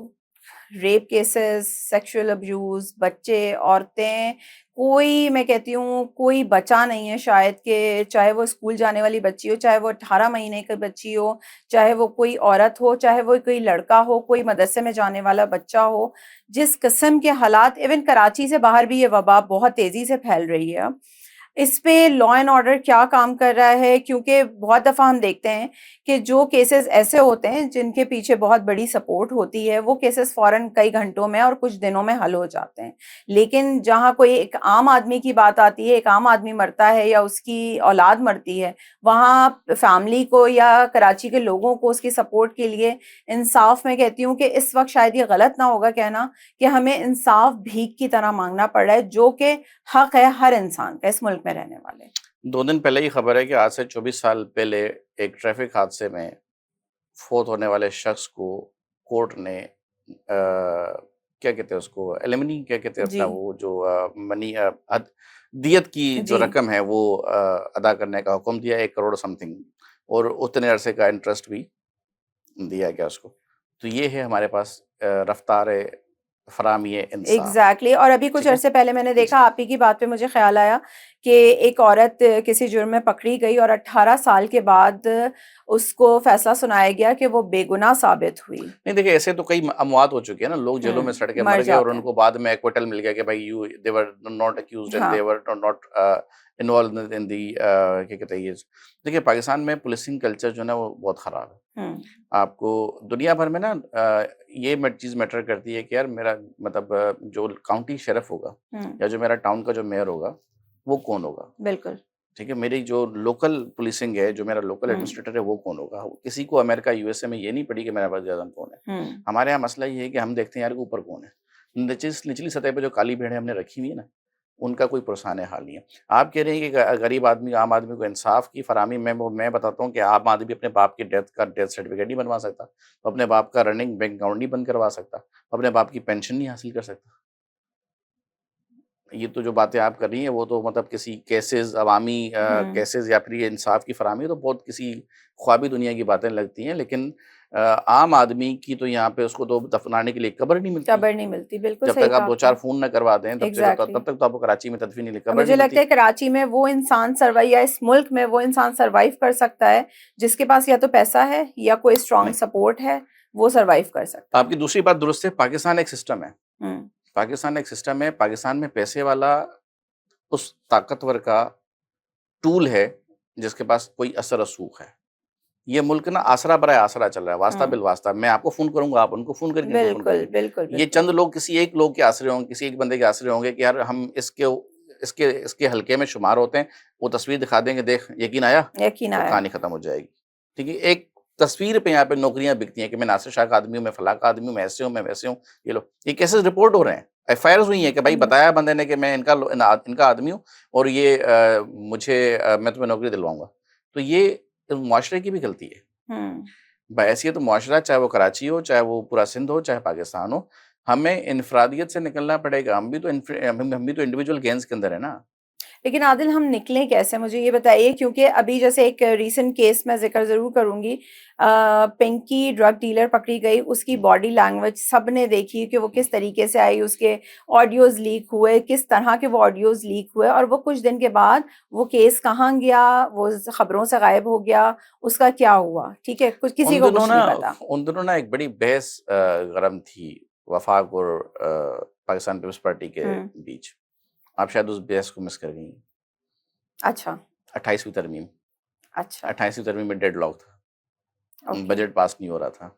रेप केसेस, सेक्सुअल अब्यूज, बच्चे, औरतें, कोई, मैं कहती हूँ कोई बचा नहीं है शायद, कि चाहे वो स्कूल जाने वाली बच्ची हो, चाहे वो 18 महीने की बच्ची हो, चाहे वो कोई औरत हो, चाहे वो कोई लड़का हो, कोई मदरसे में जाने वाला बच्चा हो। जिस किस्म के हालात, इवन कराची से बाहर भी ये वबा बहुत तेजी से फैल रही है। इस पे लॉ एंड ऑर्डर क्या काम कर रहा है? क्योंकि बहुत दफ़ा हम देखते हैं कि जो केसेस ऐसे होते हैं जिनके पीछे बहुत बड़ी सपोर्ट होती है, वो केसेस फ़ौरन कई घंटों में और कुछ दिनों में हल हो जाते हैं। लेकिन जहाँ कोई एक आम आदमी की बात आती है, एक आम आदमी मरता है या उसकी औलाद मरती है, वहाँ फैमिली को या कराची के लोगों को उसकी सपोर्ट के लिए इंसाफ, मैं कहती हूँ कि इस वक्त शायद ये गलत ना होगा कहना कि हमें इंसाफ भीख की तरह मांगना पड़ रहा है, जो कि हक है हर इंसान का इस मुल्क में रहने वाले। 2 दिन पहले ही खबर है कि आज से 24 साल पहले एक ट्रैफिक हादसे में फौत होने वाले शख्स को कोर्ट ने क्या कहते हैं उसको, एलिमनी क्या कहते हैं जी अपना, वो जो मनी दियत की जो जी। रकम है वो अदा करने का हुक्म दिया, 1 करोड़ समथिंग, और उतने अरसे का इंटरेस्ट भी दिया गया उसको। तो ये है हमारे पास रफ्तार फरामी इंसाफ। एग्जैक्टली और अभी कुछ ठीक है अरसे पहले मैंने देखा, जी। आप ही की बात पे मुझे ख्याल आया कि एक औरत किसी जुर्म में पकड़ी गई और 18 साल के बाद उसको फैसला सुनाया गया कि वो बेगुनाह साबित हुई। नहीं देखिए, ऐसे तो कई अमवात हो चुकी है ना, लोग जेलों में सड़ के मर मर गए और जाते हैं। उनको बाद में एक्विटल मिल गया कि भाई you they were not accused and they हाँ। वर नॉट इन्वॉल्व्ड इन दी क्या कहते हैं ये। देखिए पाकिस्तान में पुलिसिंग कल्चर जो है ना वो बहुत खराब है। हम्म। आपको दुनिया भर में ना ये चीज़ मैटर करती है कि यार मेरा मतलब जो काउंटी शेरिफ होगा या जो मेरा टाउन का जो मेयर होगा वो कौन होगा, बिल्कुल। ठीक है। मेरी जो लोकल पुलिसिंग है, जो मेरा लोकल एडमिनिस्ट्रेटर है वो कौन होगा। किसी को अमेरिका यूएसए में ये नहीं पड़ी कि मेरा वज़ीर-ए-आज़म कौन है। हमारे यहाँ मसला ये है कि हम देखते हैं यार ऊपर कौन है। निचली सतह पे जो काली भेड़ें हमने रखी हुई है ना, उनका कोई पुरसान हाल नहीं है। आप कह रहे हैं कि गरीब आदमी, आम आदमी को इंसाफ की फराहमी में मैं बताता हूँ कि आम आदमी अपने बाप की डेथ सर्टिफिकेट नहीं बनवा सकता, अपने बाप का रनिंग बैंक अकाउंट नहीं बंद करवा सकता, अपने बाप की पेंशन नहीं हासिल कर सकता। ये तो जो बातें आप कर रही हैं वो तो मतलब किसी केसेस अवामी केसेस या फिर ये इंसाफ की फराहमी तो बहुत किसी ख्वाबी दुनिया की बातें लगती हैं। लेकिन आम आदमी की तो यहाँ पे उसको तो दफनाने के लिए कब्र नहीं मिलती। कबर नहीं मिलती, बिल्कुल जब सही तक आप कहा 2-4 आपने। खून ना करवा दें एग्जैक्टली। तब तक तो आपको कराची में तदफीन नहीं, कब्र मुझे नहीं लगता मिलती। है कराची में वो इंसान सर्वाइव, या इस मुल्क में वो इंसान सर्वाइव कर सकता है जिसके पास या तो पैसा है या कोई स्ट्रॉन्ग नहीं, सपोर्ट है, वो सर्वाइव कर सकता है। आपकी दूसरी बात दुरुस्त है। पाकिस्तान एक सिस्टम है। हम्म। पाकिस्तान एक सिस्टम है। पाकिस्तान में पैसे वाला उस ताकतवर का टूल है जिसके पास कोई असर रसूख है। ये मुल्क ना आसरा बराए आसरा चल रहा है, वास्ता बिल वास्ता। मैं आपको फ़ोन करूँगा, आप उनको फ़ोन करके इनको फ़ोन बिल्कुल करेंगे। बिल्कुल ये बिल्कुल। चंद लोग किसी एक लोग के आसरे होंगे, किसी एक बंदे के आसरे होंगे कि यार हम इसके इसके हलके में शुमार होते हैं। वो तस्वीर दिखा देंगे, देख यकीन आया, यकीन तो आया। कहानी खत्म हो जाएगी। ठीक है? एक तस्वीर पे यहाँ पे नौकरियाँ बिकती हैं कि मैं नासिर शाह का आदमी हूँ, मैं फलाँ का आदमी हूँ, मैं ऐसे हूँ, मैं वैसे हूँ। ये लो, ये केसेज़ रिपोर्ट हो रहे हैं। एफआईआर्स हुई हैं कि भाई बताया बंदे ने कि मैं इनका आदमी हूँ और ये मैं तुम्हें नौकरी दिलवाऊँगा। तो ये मुआशरे की भी गलती है। हम्म। बहैसियत मुआशरा, चाहे वो कराची हो, चाहे वो पूरा सिंध हो, चाहे पाकिस्तान हो, हमें इनफरादियत से निकलना पड़ेगा। हम भी तो इंडिविजुअल गेन्स के अंदर है ना। लेकिन आदिल, हम निकलें कैसे, मुझे ये बताइए, क्योंकि अभी जैसे एक रीसेंट केस मैं जिक्र ज़रूर करूँगी। पिंकी ड्रग डीलर पकड़ी गई, उसकी हुँ, बॉडी लैंग्वेज सब ने देखी कि वो हुँ, किस तरीके से आई, उसके ऑडियोज़ लीक हुए, किस तरह के वो ऑडियोज़ लीक हुए, और वो कुछ दिन के बाद वो केस कहाँ गया, वो खबरों से गायब हो गया, उसका क्या हुआ, ठीक है, कुछ किसी को कुछ नहीं पता। उन दिनों ना एक बड़ी बहस गरम थी वफाक और पाकिस्तान पीपल्स पार्टी के हुँ। बीच। आप शायद उस बहस को मिस कर गई। अच्छा। 28वीं तरमीम अच्छा। 28वीं तरमीम में डेडलॉक था। ओके। बजट पास नहीं हो रहा था।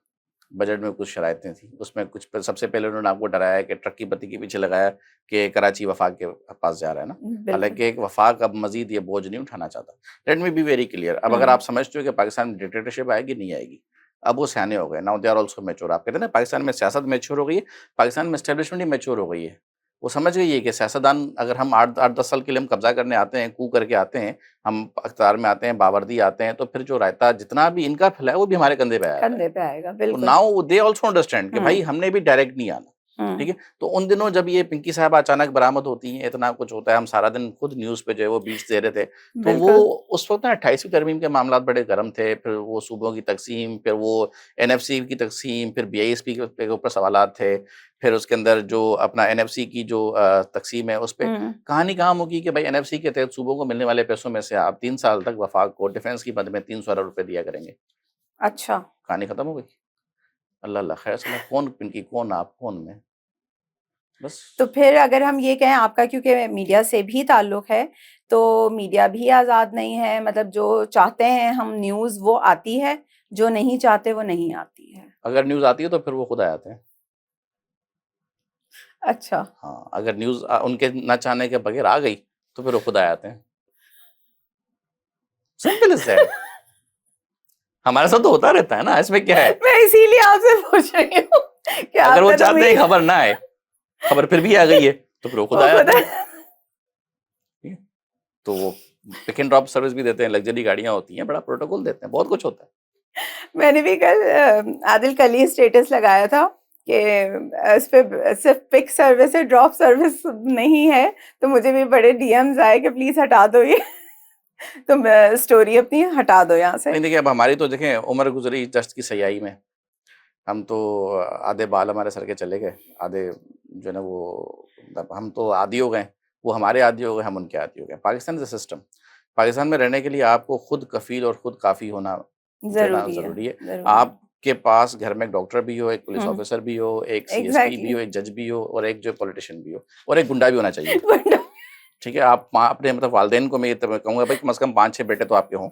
बजट में कुछ शराइतें थी। उसमें कुछ सबसे पहले उन्होंने आपको डराया कि ट्रक की बत्ती के पीछे लगाया कि कराची वफाक के पास जा रहा है ना। बिल्कुल। हालाँकि एक वफाक अब मज़ीद ये बोझ नहीं उठाना चाहता। Let me be very clear, अब अगर हुँ। आप समझते हो कि पाकिस्तान में डिक्टेटरशिप आएगी, नहीं आएगी। अब वो सयाने हो गए। Now they are also mature. आप कहते हैं ना पाकिस्तान में सियासत मैच्योर हो गई है, पाकिस्तान में एस्टेब्लिशमेंट ही मैच्योर हो गई है। वो समझ गई है कि सियासतदान अगर हम 8-10 साल के लिए हम कब्ज़ा करने आते हैं, कू करके आते हैं, हम इख्तियार में आते हैं, बावर्दी आते हैं, तो फिर जो रायता जितना भी इनका फैला है, वो भी हमारे कंधे पे आ जाता है। कंधे पे आएगा, तो बिल्कुल। नाउ दे आल्सो अंडरस्टैंड कि भाई हुँ। हमने भी डायरेक्ट नहीं आना। ठीक है। तो उन दिनों जब ये पिंकी साहब अचानक बरामद होती हैं, इतना कुछ होता है, हम सारा दिन खुद न्यूज़ पे जो है वो बीट्स दे रहे थे। तो वो बिल्कुल। उस वक़्त ना 28वीं तरमीम के मामलात बड़े गर्म थे, फिर वो सूबों की तक़सीम, फिर वो एनएफसी की तक़सीम, फिर बीआईएसपी के ऊपर सवालात थे, फिर उसके अंदर जो अपना एनएफसी की जो तक़सीम है, उस पे कहानी कहाँ मुकी कि भाई एनएफसी के तहत सूबों को मिलने वाले पैसों में से आप 3 साल तक वफाक को डिफेंस की मद में 300 अरब रुपए दिया करेंगे। अच्छा। कहानी खत्म हो गई। अल्लाह अल्लाह खैर सलाह, कौन पिंकी, कौन आप, कौन मैं, बस। तो फिर अगर हम ये कहें आपका क्योंकि मीडिया से भी ताल्लुक है, तो मीडिया भी आज़ाद नहीं है, मतलब जो चाहते हैं हम न्यूज़ वो आती है, जो नहीं चाहते वो नहीं आती है। अगर न्यूज़ आती है तो फिर वो खुद आ जाते हैं। अच्छा। हाँ, अगर न्यूज़ उनके ना चाहने के बगैर आ गई, तो फिर वो खुद आ जाते हैं। Simple as that. हमारे साथ तो होता रहता है ना, इसमें क्या है? मैं इसीलिए आपसे पूछ रही हूँ कि अगर वो आपका तो चाहते हैं मीडिया खबर ना आए, खबर फिर भी आ गई है, तो फिर वो खुद वो आ खुद जाते हैं। ठीक है? तो वो पिक एंड ड्रॉप सर्विस भी देते हैं, लग्ज़री गाड़ियाँ होती हैं, बड़ा प्रोटोकॉल देते हैं, बहुत कुछ होता है। मैंने भी कल आदिल कल ही स्टेटस लगाया था कि इस पे सिर्फ पिक सर्विस है, ड्रॉप सर्विस नहीं है, तो मुझे भी बड़े डीएम्स आए कि प्लीज हटा दो ये। तो स्टोरी अपनी हटा दो यहाँ से। नहीं देखिए, अब हमारी तो देखें उम्र गुज़री दश्त की सयाई में। हम तो आधे बाल हमारे सर के चले गए, आधे जो है ना वो, मतलब हम तो आदी हो गए, वो हमारे आदी हो गए, हम उनके आदी हो गए। Pakistan is a system. Pakistan में रहने के लिए आपको खुद कफ़ील और खुद काफ़ी होना जो है ना जरूरी है, ज़रूरी है। जरूरी है। आपके पास घर में एक डॉक्टर भी हो, एक पुलिस हम्म। ऑफ़िसर भी हो, एक सीएसपी भी एग्जैक्टली। हो, एक जज भी हो और एक जो पॉलिटिशियन भी हो और एक गुंडा भी होना चाहिए। ठीक है? आप अपने मतलब वालिदैन को मैं ये तो कहूँगा भाई कम से कम 5-6 बेटे तो आपके हों।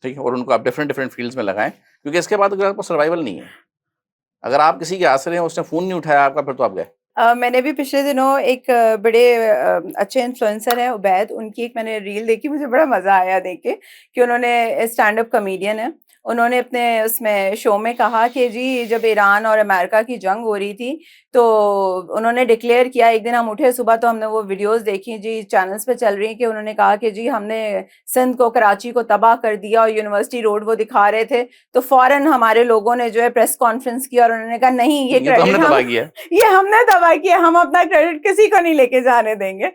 ठीक है? और उनको आप डिफरेंट फ़ील्ड्स में लगाएँ, क्योंकि इसके बाद अगर आपको सर्वाइवल नहीं है। अगर आप किसी के आसरे हैं, उसने फ़ोन नहीं उठाया आपका, फिर तो आप गए। मैंने भी पिछले दिनों एक बड़े अच्छे इन्फ्लुएंसर हैं उबैद, उनकी एक मैंने रील देखी, मुझे बड़ा मज़ा आया देख के कि उन्होंने स्टैंड अप कॉमेडियन है, उन्होंने अपने उसमें शो में कहा कि जी जब ईरान और अमेरिका की जंग हो रही थी तो उन्होंने डिक्लेयर किया, एक दिन हम उठे सुबह तो हमने वो वीडियोस देखी जी चैनल्स पे चल रही हैं कि उन्होंने कहा कि जी हमने सिंध को, कराची को तबाह कर दिया, और यूनिवर्सिटी रोड वो दिखा रहे थे, तो फौरन हमारे लोगों ने जो है प्रेस कॉन्फ्रेंस की और उन्होंने कहा नहीं ये ये तो हमने क्रेडिट तबाह हम किया है। ये हमने तबाह किया, हम अपना क्रेडिट किसी को नहीं लेके जाने देंगे।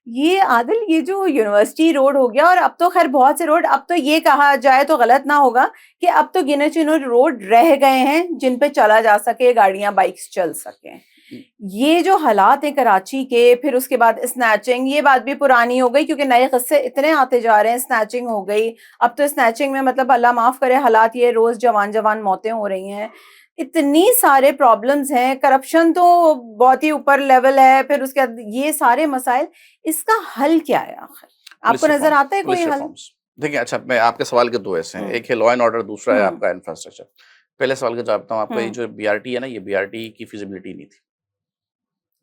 ये आदिल, ये जो यूनिवर्सिटी रोड हो गया, और अब तो खैर बहुत से रोड, अब तो ये कहा जाए तो गलत ना होगा कि अब तो गिने चुने रोड रह गए हैं जिन पे चला जा सके, गाड़ियां बाइक्स चल सके। ये जो हालात है कराची के, फिर उसके बाद स्नैचिंग, ये बात भी पुरानी हो गई क्योंकि नए किस्से इतने आते जा रहे हैं। स्नैचिंग हो गई, अब तो स्नैचिंग में मतलब अल्लाह माफ करे हालात ये, रोज जवान जवान मौतें हो रही हैं, इतनी सारे प्रॉब्लम्स हैं, करप्शन तो बहुत ही ऊपर लेवल है, फिर उसके बाद ये सारे मसाइल, इसका हल क्या है आखिर? आपको पुलिस नजर रिफॉर्म्स, आता है कोई पुलिस हल? रिफॉर्म्स। देखिए, अच्छा मैं आपके सवाल के 2 हिस्से हैं, हम्म। एक है लॉ एंड ऑर्डर, दूसरा है हम्म। आपका इंफ्रास्ट्रक्चर। पहले सवाल का जवाब देता हूँ आपको, ये हम्म। जो बीआरटी है ना, ये बीआरटी की फिज़िबिलिटी नहीं थी।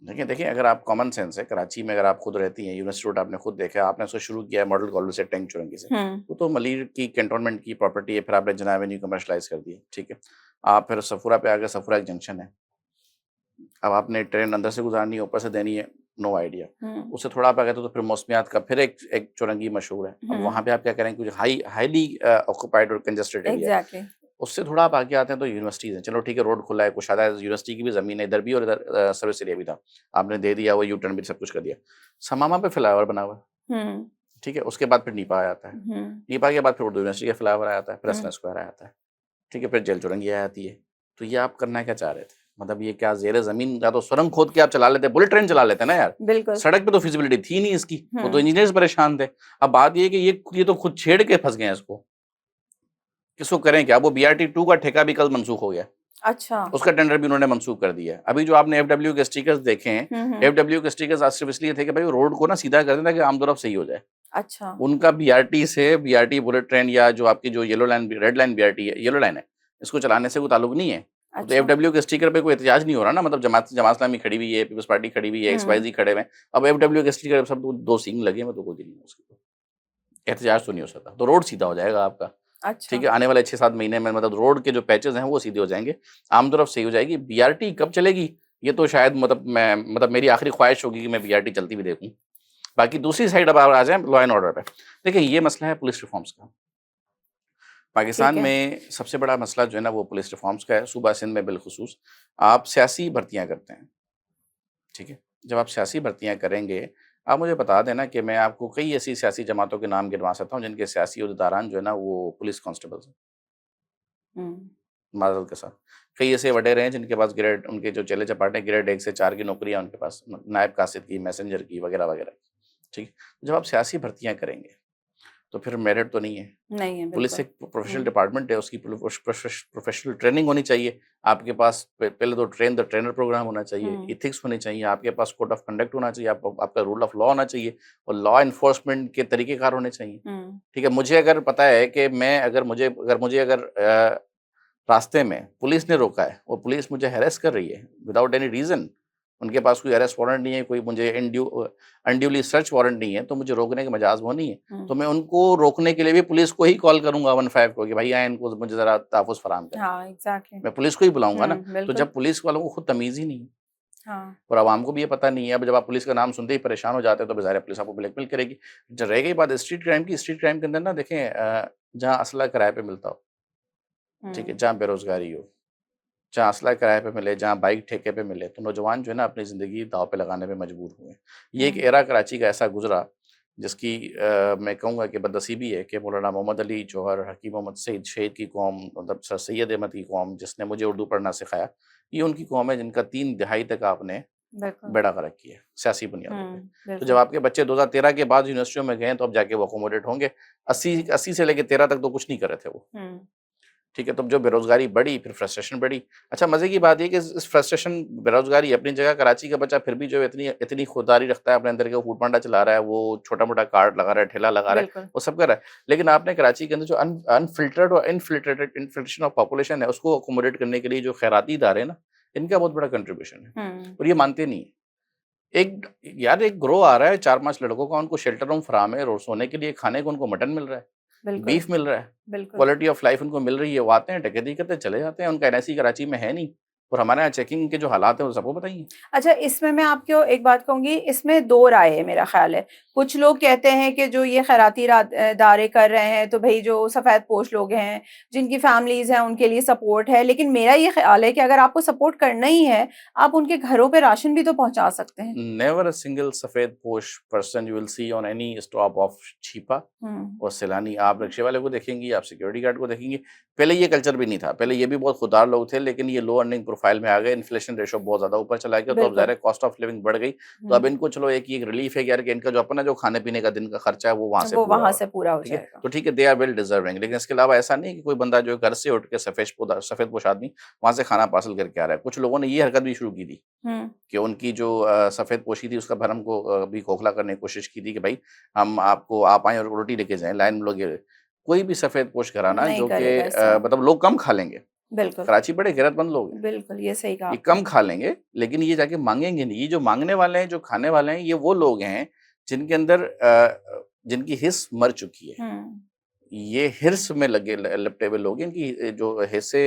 देखिए देखिए, अगर आप कॉमन सेंस है, कराची में अगर आप खुद रहती हैं, यूनिवर्सिटी रोड आपने खुद देखा है, आपने उसको शुरू किया है मॉडल कॉलेज से, टैंक चुरंगी से, हम्म। वो तो मलिर की कैंटोनमेंट की प्रॉपर्टी है, फिर आपने जना एवेन्यू कमर्शलाइज़ कर दी है, ठीक है। आप फिर सफूरा पे आ गए, सफूरा एक जंक्शन है। अब आपने ट्रेन अंदर से गुज़ारनी है, ऊपर से देनी है, नो आइडिया। हम्म। उससे थोड़ा आप आगे तो फिर मौसमियात का फिर एक एक चुरंगी मशहूर है। अब वहाँ पे आप क्या करेंगे, कुछ हाईली ऑक्यूपाइड और कंजेस्टेड एरिया है। एग्जैक्टली। उससे थोड़ा आप आगे आते हैं तो यूनिवर्सिटीज़ हैं। चलो ठीक है, रोड खुला है, कुशादा है, यूनिवर्सिटी की भी ज़मीन है, इधर भी और इधर सर्विस एरिया भी था। आपने दे दिया, वो यू टर्न भी सब कुछ कर दिया। समामा पे फ्लाईओवर बना हुआ है, हम्म। ठीक है। उसके बाद फिर नीपा आ जाता है। हम्म। नीपा के बाद फिर उर्दू यूनिवर्सिटी का फ्लाईओवर आ जाता है, फिर हम्म। एसएन स्क्वायर आ जाता है, ठीक है। फिर जेल चुरंगी आ जाती है। तो ये आप करना क्या चाह रहे थे? मतलब ये क्या ज़ेरे ज़मीन या तो सुरंग खोद के आप चला लेते, बुलेट ट्रेन चला लेते ना यार। बिल्कुल। सड़क पे तो फिज़िबिलिटी थी नहीं इसकी, वो तो हम्म। इंजीनियर्स परेशान थे। अब बात ये है कि ये तो खुद छेड़ के फँस गए हैं इसको। किसको करें क्या? वो बीआरटी 2 का ठेका भी कल मंसूख हो गया। अच्छा। उसका टेंडर भी उन्होंने मंसूख कर दिया है। अभी जो आपने एफडब्ल्यू के स्टिकर्स देखे हैं, हम्म। एफडब्ल्यू के स्टिकर्स आज सिर्फ इसलिए थे कि भाई वो रोड को ना सीधा कर दें ताकि आम तौर सही हो जाए। अच्छा। उनका बीआरटी से, बीआरटी बुलेट ट्रेन या जो आपकी जो yellow line, red line BRT है, येलो लाइन है, इसको चलाने से कोई ताल्लुक नहीं है। तो अच्छा। एफडब्ल्यू के स्टिकर पे कोई एहतजाज नहीं हो रहा ना, मतलब जमात इस्लामी खड़ी हुई है, पीपल्स पार्टी खड़ी हुई है, हम्म। एक्सवाईज़ी खड़े हुए हैं। अब एफडब्ल्यू के स्टिकर सब 2 सींग लगे हुए, तो कोई नहीं है उसकी, एहतजाज तो नहीं हो सकता। तो रोड सीधा हो जाएगा आपका। ठीक अच्छा। है, आने वाले 6-7 महीने में मतलब रोड के जो पैचेज़ हैं वो सीधे हो जाएँगे, आम तरफ सही हो जाएगी। बीआरटी कब चलेगी? ये तो शायद मतलब मेरी आखिरी ख्वाहिश होगी कि मैं बीआरटी चलती भी देखूँ। बाकी दूसरी साइड अब आप आ जाएँ लॉ एंड ऑर्डर पे। देखिए ये मसला है पुलिस रिफॉर्म्स का। पाकिस्तान ठीक है। में सबसे बड़ा मसला जो है ना वो पुलिस रिफॉर्म्स का है, सूबा सिंध में बिलखुसूस। आप सियासी भर्तियाँ करते हैं, ठीक है? जब आप सियासी भर्तियाँ करेंगे, आप मुझे बता देना कि मैं आपको कई ऐसी सियासी जमातों के नाम गिनवा सकता हूँ, जिनके सियासी अहदेदारान जो है ना, वो पुलिस कांस्टेबल्स हैं, हुँ, माज़रत के साथ। कई ऐसे वडेरे हैं, जिनके पास ग्रेड उनके जो चेले चपाटे हैं, ग्रेड 1 से 4 की नौकरियाँ उनके पास, नायब कासिद की, मैसेंजर की, वगैरह-वगैरह। ठीक है? जब आप सियासी भर्तियाँ करेंगे, तो फिर मेरिट तो नहीं है। नहीं है पुलिस बिल्कुल। एक प्रोफेशनल हुँ, डिपार्टमेंट है, उसकी प्रोफेशनल ट्रेनिंग होनी चाहिए। आपके पास पहले तो ट्रेन द ट्रेनर प्रोग्राम होना चाहिए, हुँ, एथिक्स होनी चाहिए, आपके पास कोड ऑफ कंडक्ट होना चाहिए, आपका रूल ऑफ लॉ होना चाहिए और लॉ एनफोर्समेंट के तरीक़ेकार होने चाहिए। हुँ, ठीक है? मुझे अगर पता है कि मैं अगर मुझे रास्ते में पुलिस ने रोका है और पुलिस मुझे हैरेस कर रही है विदाउट एनी रीज़न, उनके पास कोई अरेस्ट वारंट नहीं है, कोई मुझे अनड्यूली सर्च वारंट नहीं है, तो मुझे रोकने की मजाज़ वो नहीं है। हुँ। तो मैं उनको रोकने के लिए भी पुलिस को ही कॉल करूँगा 15 को कि भई आएँ इनको मुझे ज़रा तहफ़्फ़ुज़ फराहम करें। हाँ, एग्ज़ैक्टली। मैं पुलिस को ही बुलाऊँगा ना, हुँ, तो बिल्कुल। जब पुलिस वालों को खुद तमीज़ ही नहीं है हाँ, और आवाम को भी ये पता नहीं है, अब जब आप पुलिस का नाम सुनते ही परेशान हो जाते हैं, तो ज़ाहिर है पुलिस आपको ब्लैकमेल करेगी। ज रह गई बात स्ट्रीट क्राइम की, स्ट्रीट क्राइम के अंदर ना देखें जहाँ असला किराए पे मिलता हो, ठीक है? हुँ, जहाँ बेरोज़गारी हो, जहाँ असला किराए पे मिले, जहाँ बाइक ठेके पे मिले, तो नौजवान जो है ना अपनी ज़िंदगी दाँव पे लगाने पे मजबूर हुए। ये एक हुँ, एरा कराची का ऐसा गुज़रा जिसकी मैं कहूँगा कि बदनसीबी है कि मौलाना मोहम्मद अली जौहर, हकीम मोहम्मद सईद शहीद की कौम, मतलब सर सैयद अहमद की कौम जिसने मुझे उर्दू पढ़ना सिखाया, ये उनकी कौम है जिनका 3 दिहाई तक आपने बिल्कुल। बेड़ा गर्क किया, सियासी बुनियादों पे। हुँ, तो जब बिल्कुल। आपके बच्चे 2013 के बाद यूनिवर्सिटियों में गए, तो अब जाके वो अकोमोडेट होंगे। 80 से लेके 13 तक तो कुछ नहीं कर रहे थे वो। हुँ, ठीक है, तो जब बेरोज़गारी बढ़ी, फिर फ्रस्ट्रेशन बढ़ी। अच्छा मज़े की बात ये है कि इस फ्रस्ट्रेशन, बेरोज़गारी अपनी जगह, कराची का बच्चा फिर भी जो है इतनी इतनी खुददारी रखता है अपने अंदर के, वो फूड पांडा चला रहा है, वो छोटा-मोटा कार्ट लगा रहा है, ठेला लगा रहा है, बिल्कुल। वो सब कर रहा है। लेकिन आपने कराची के अंदर जो अनफ़िल्टर्ड और इन्फिल्ट्रेशन ऑफ पॉपुलेशन है, उसको अकोमोडेट करने के लिए जो खैराती इदारे हैं ना, इनका बहुत बड़ा कंट्रीब्यूशन है हुँ, और ये मानते नहीं हैं। एक यार एक ग्रोह आ रहा है 4-5 लड़कों का, उनको शेल्टर होम फराहम है, रो सोने के लिए, खाने को उनको मटन मिल रहा है, बिल्कुल, बीफ मिल रहा है, बिल्कुल। क्वालिटी ऑफ लाइफ उनको मिल रही है, वो आते हैं, डकैती करते हैं, चले जाते हैं, उनका एनआईसी कराची में है नहीं और हमारे यहाँ चेकिंग के जो हालात हैं, वो सबको पता ही है। अच्छा, इसमें मैं आपको एक बात कहूँगी, इसमें 2 राय है मेरा ख़्याल है। कुछ लोग कहते हैं कि जो ये खैराती दारे कर रहे हैं, तो भई जो सफ़ेदपोश लोग हैं, जिनकी फैमिलीज़ हैं, उनके लिए सपोर्ट है। लेकिन मेरा ये ख़्याल है कि अगर आपको सपोर्ट करना ही है, आप उनके घरों पे राशन भी तो पहुँचा सकते हैं। नेवर अ सिंगल सफेद पोश person you will see on any stop of छिपा हुँ, और सैलानी। आप रिक्शे वाले को देखेंगी, आप सिक्योरिटी गार्ड को देखेंगी। पहले ये कल्चर भी नहीं था, पहले ये भी बहुत खुददार लोग थे, लेकिन ये लो अर्निंग प्रोफाइल में आ गए, इन्फ्लेशन रेशो बहुत ज़्यादा ऊपर चला गया, तो अब ज़ाहिर बिल्कुल। है कॉस्ट ऑफ लिविंग बढ़ गई। तो अब हुँ, इनको चलो एक ये एक रिलीफ है यार कि इनका जो अपना जो खाने-पीने का दिन का खर्चा है, वो वहाँ से वो पूरा वहाँ हो रहा से पूरा हो है, ठीक है? जाएगा। तो ठीक है, दे आर वेल डिज़र्विंग, लेकिन इसके अलावा ऐसा नहीं है कि कोई बंदा जो है घर से उठ के सफ़ेदपोश आदमी वहाँ से खाना पार्सल करके आ रहा है। कुछ लोगों ने ये हरकत भी शुरू की थी हुँ, कि उनकी जो सफ़ेद पोशी थी उसका भरम को भी खोखला करने की कोशिश की थी कि भाई आप आएँ और रोटी लेके जाएँ, लाइन में लगे रहे। कोई भी सफ़ेद पोश घराना नहीं जो कि करेगा इस तरह। मतलब लोग कम खा लेंगे। बिल्कुल, कराची बड़े गैरतमंद लोग हैं, बिल्कुल, ये सही कहा ये आपने। कम खा लेंगे, लेकिन ये जाके माँगेंगे नहीं। ये जो माँगने वाले हैं, जो खाने वाले हैं, ये वो लोग हैं जिनके अंदर जिनकी हिस्स मर चुकी है। हुँ, ये हिर्स में लगे लिपटे हुए लोग हैं, इनकी जो हिस्से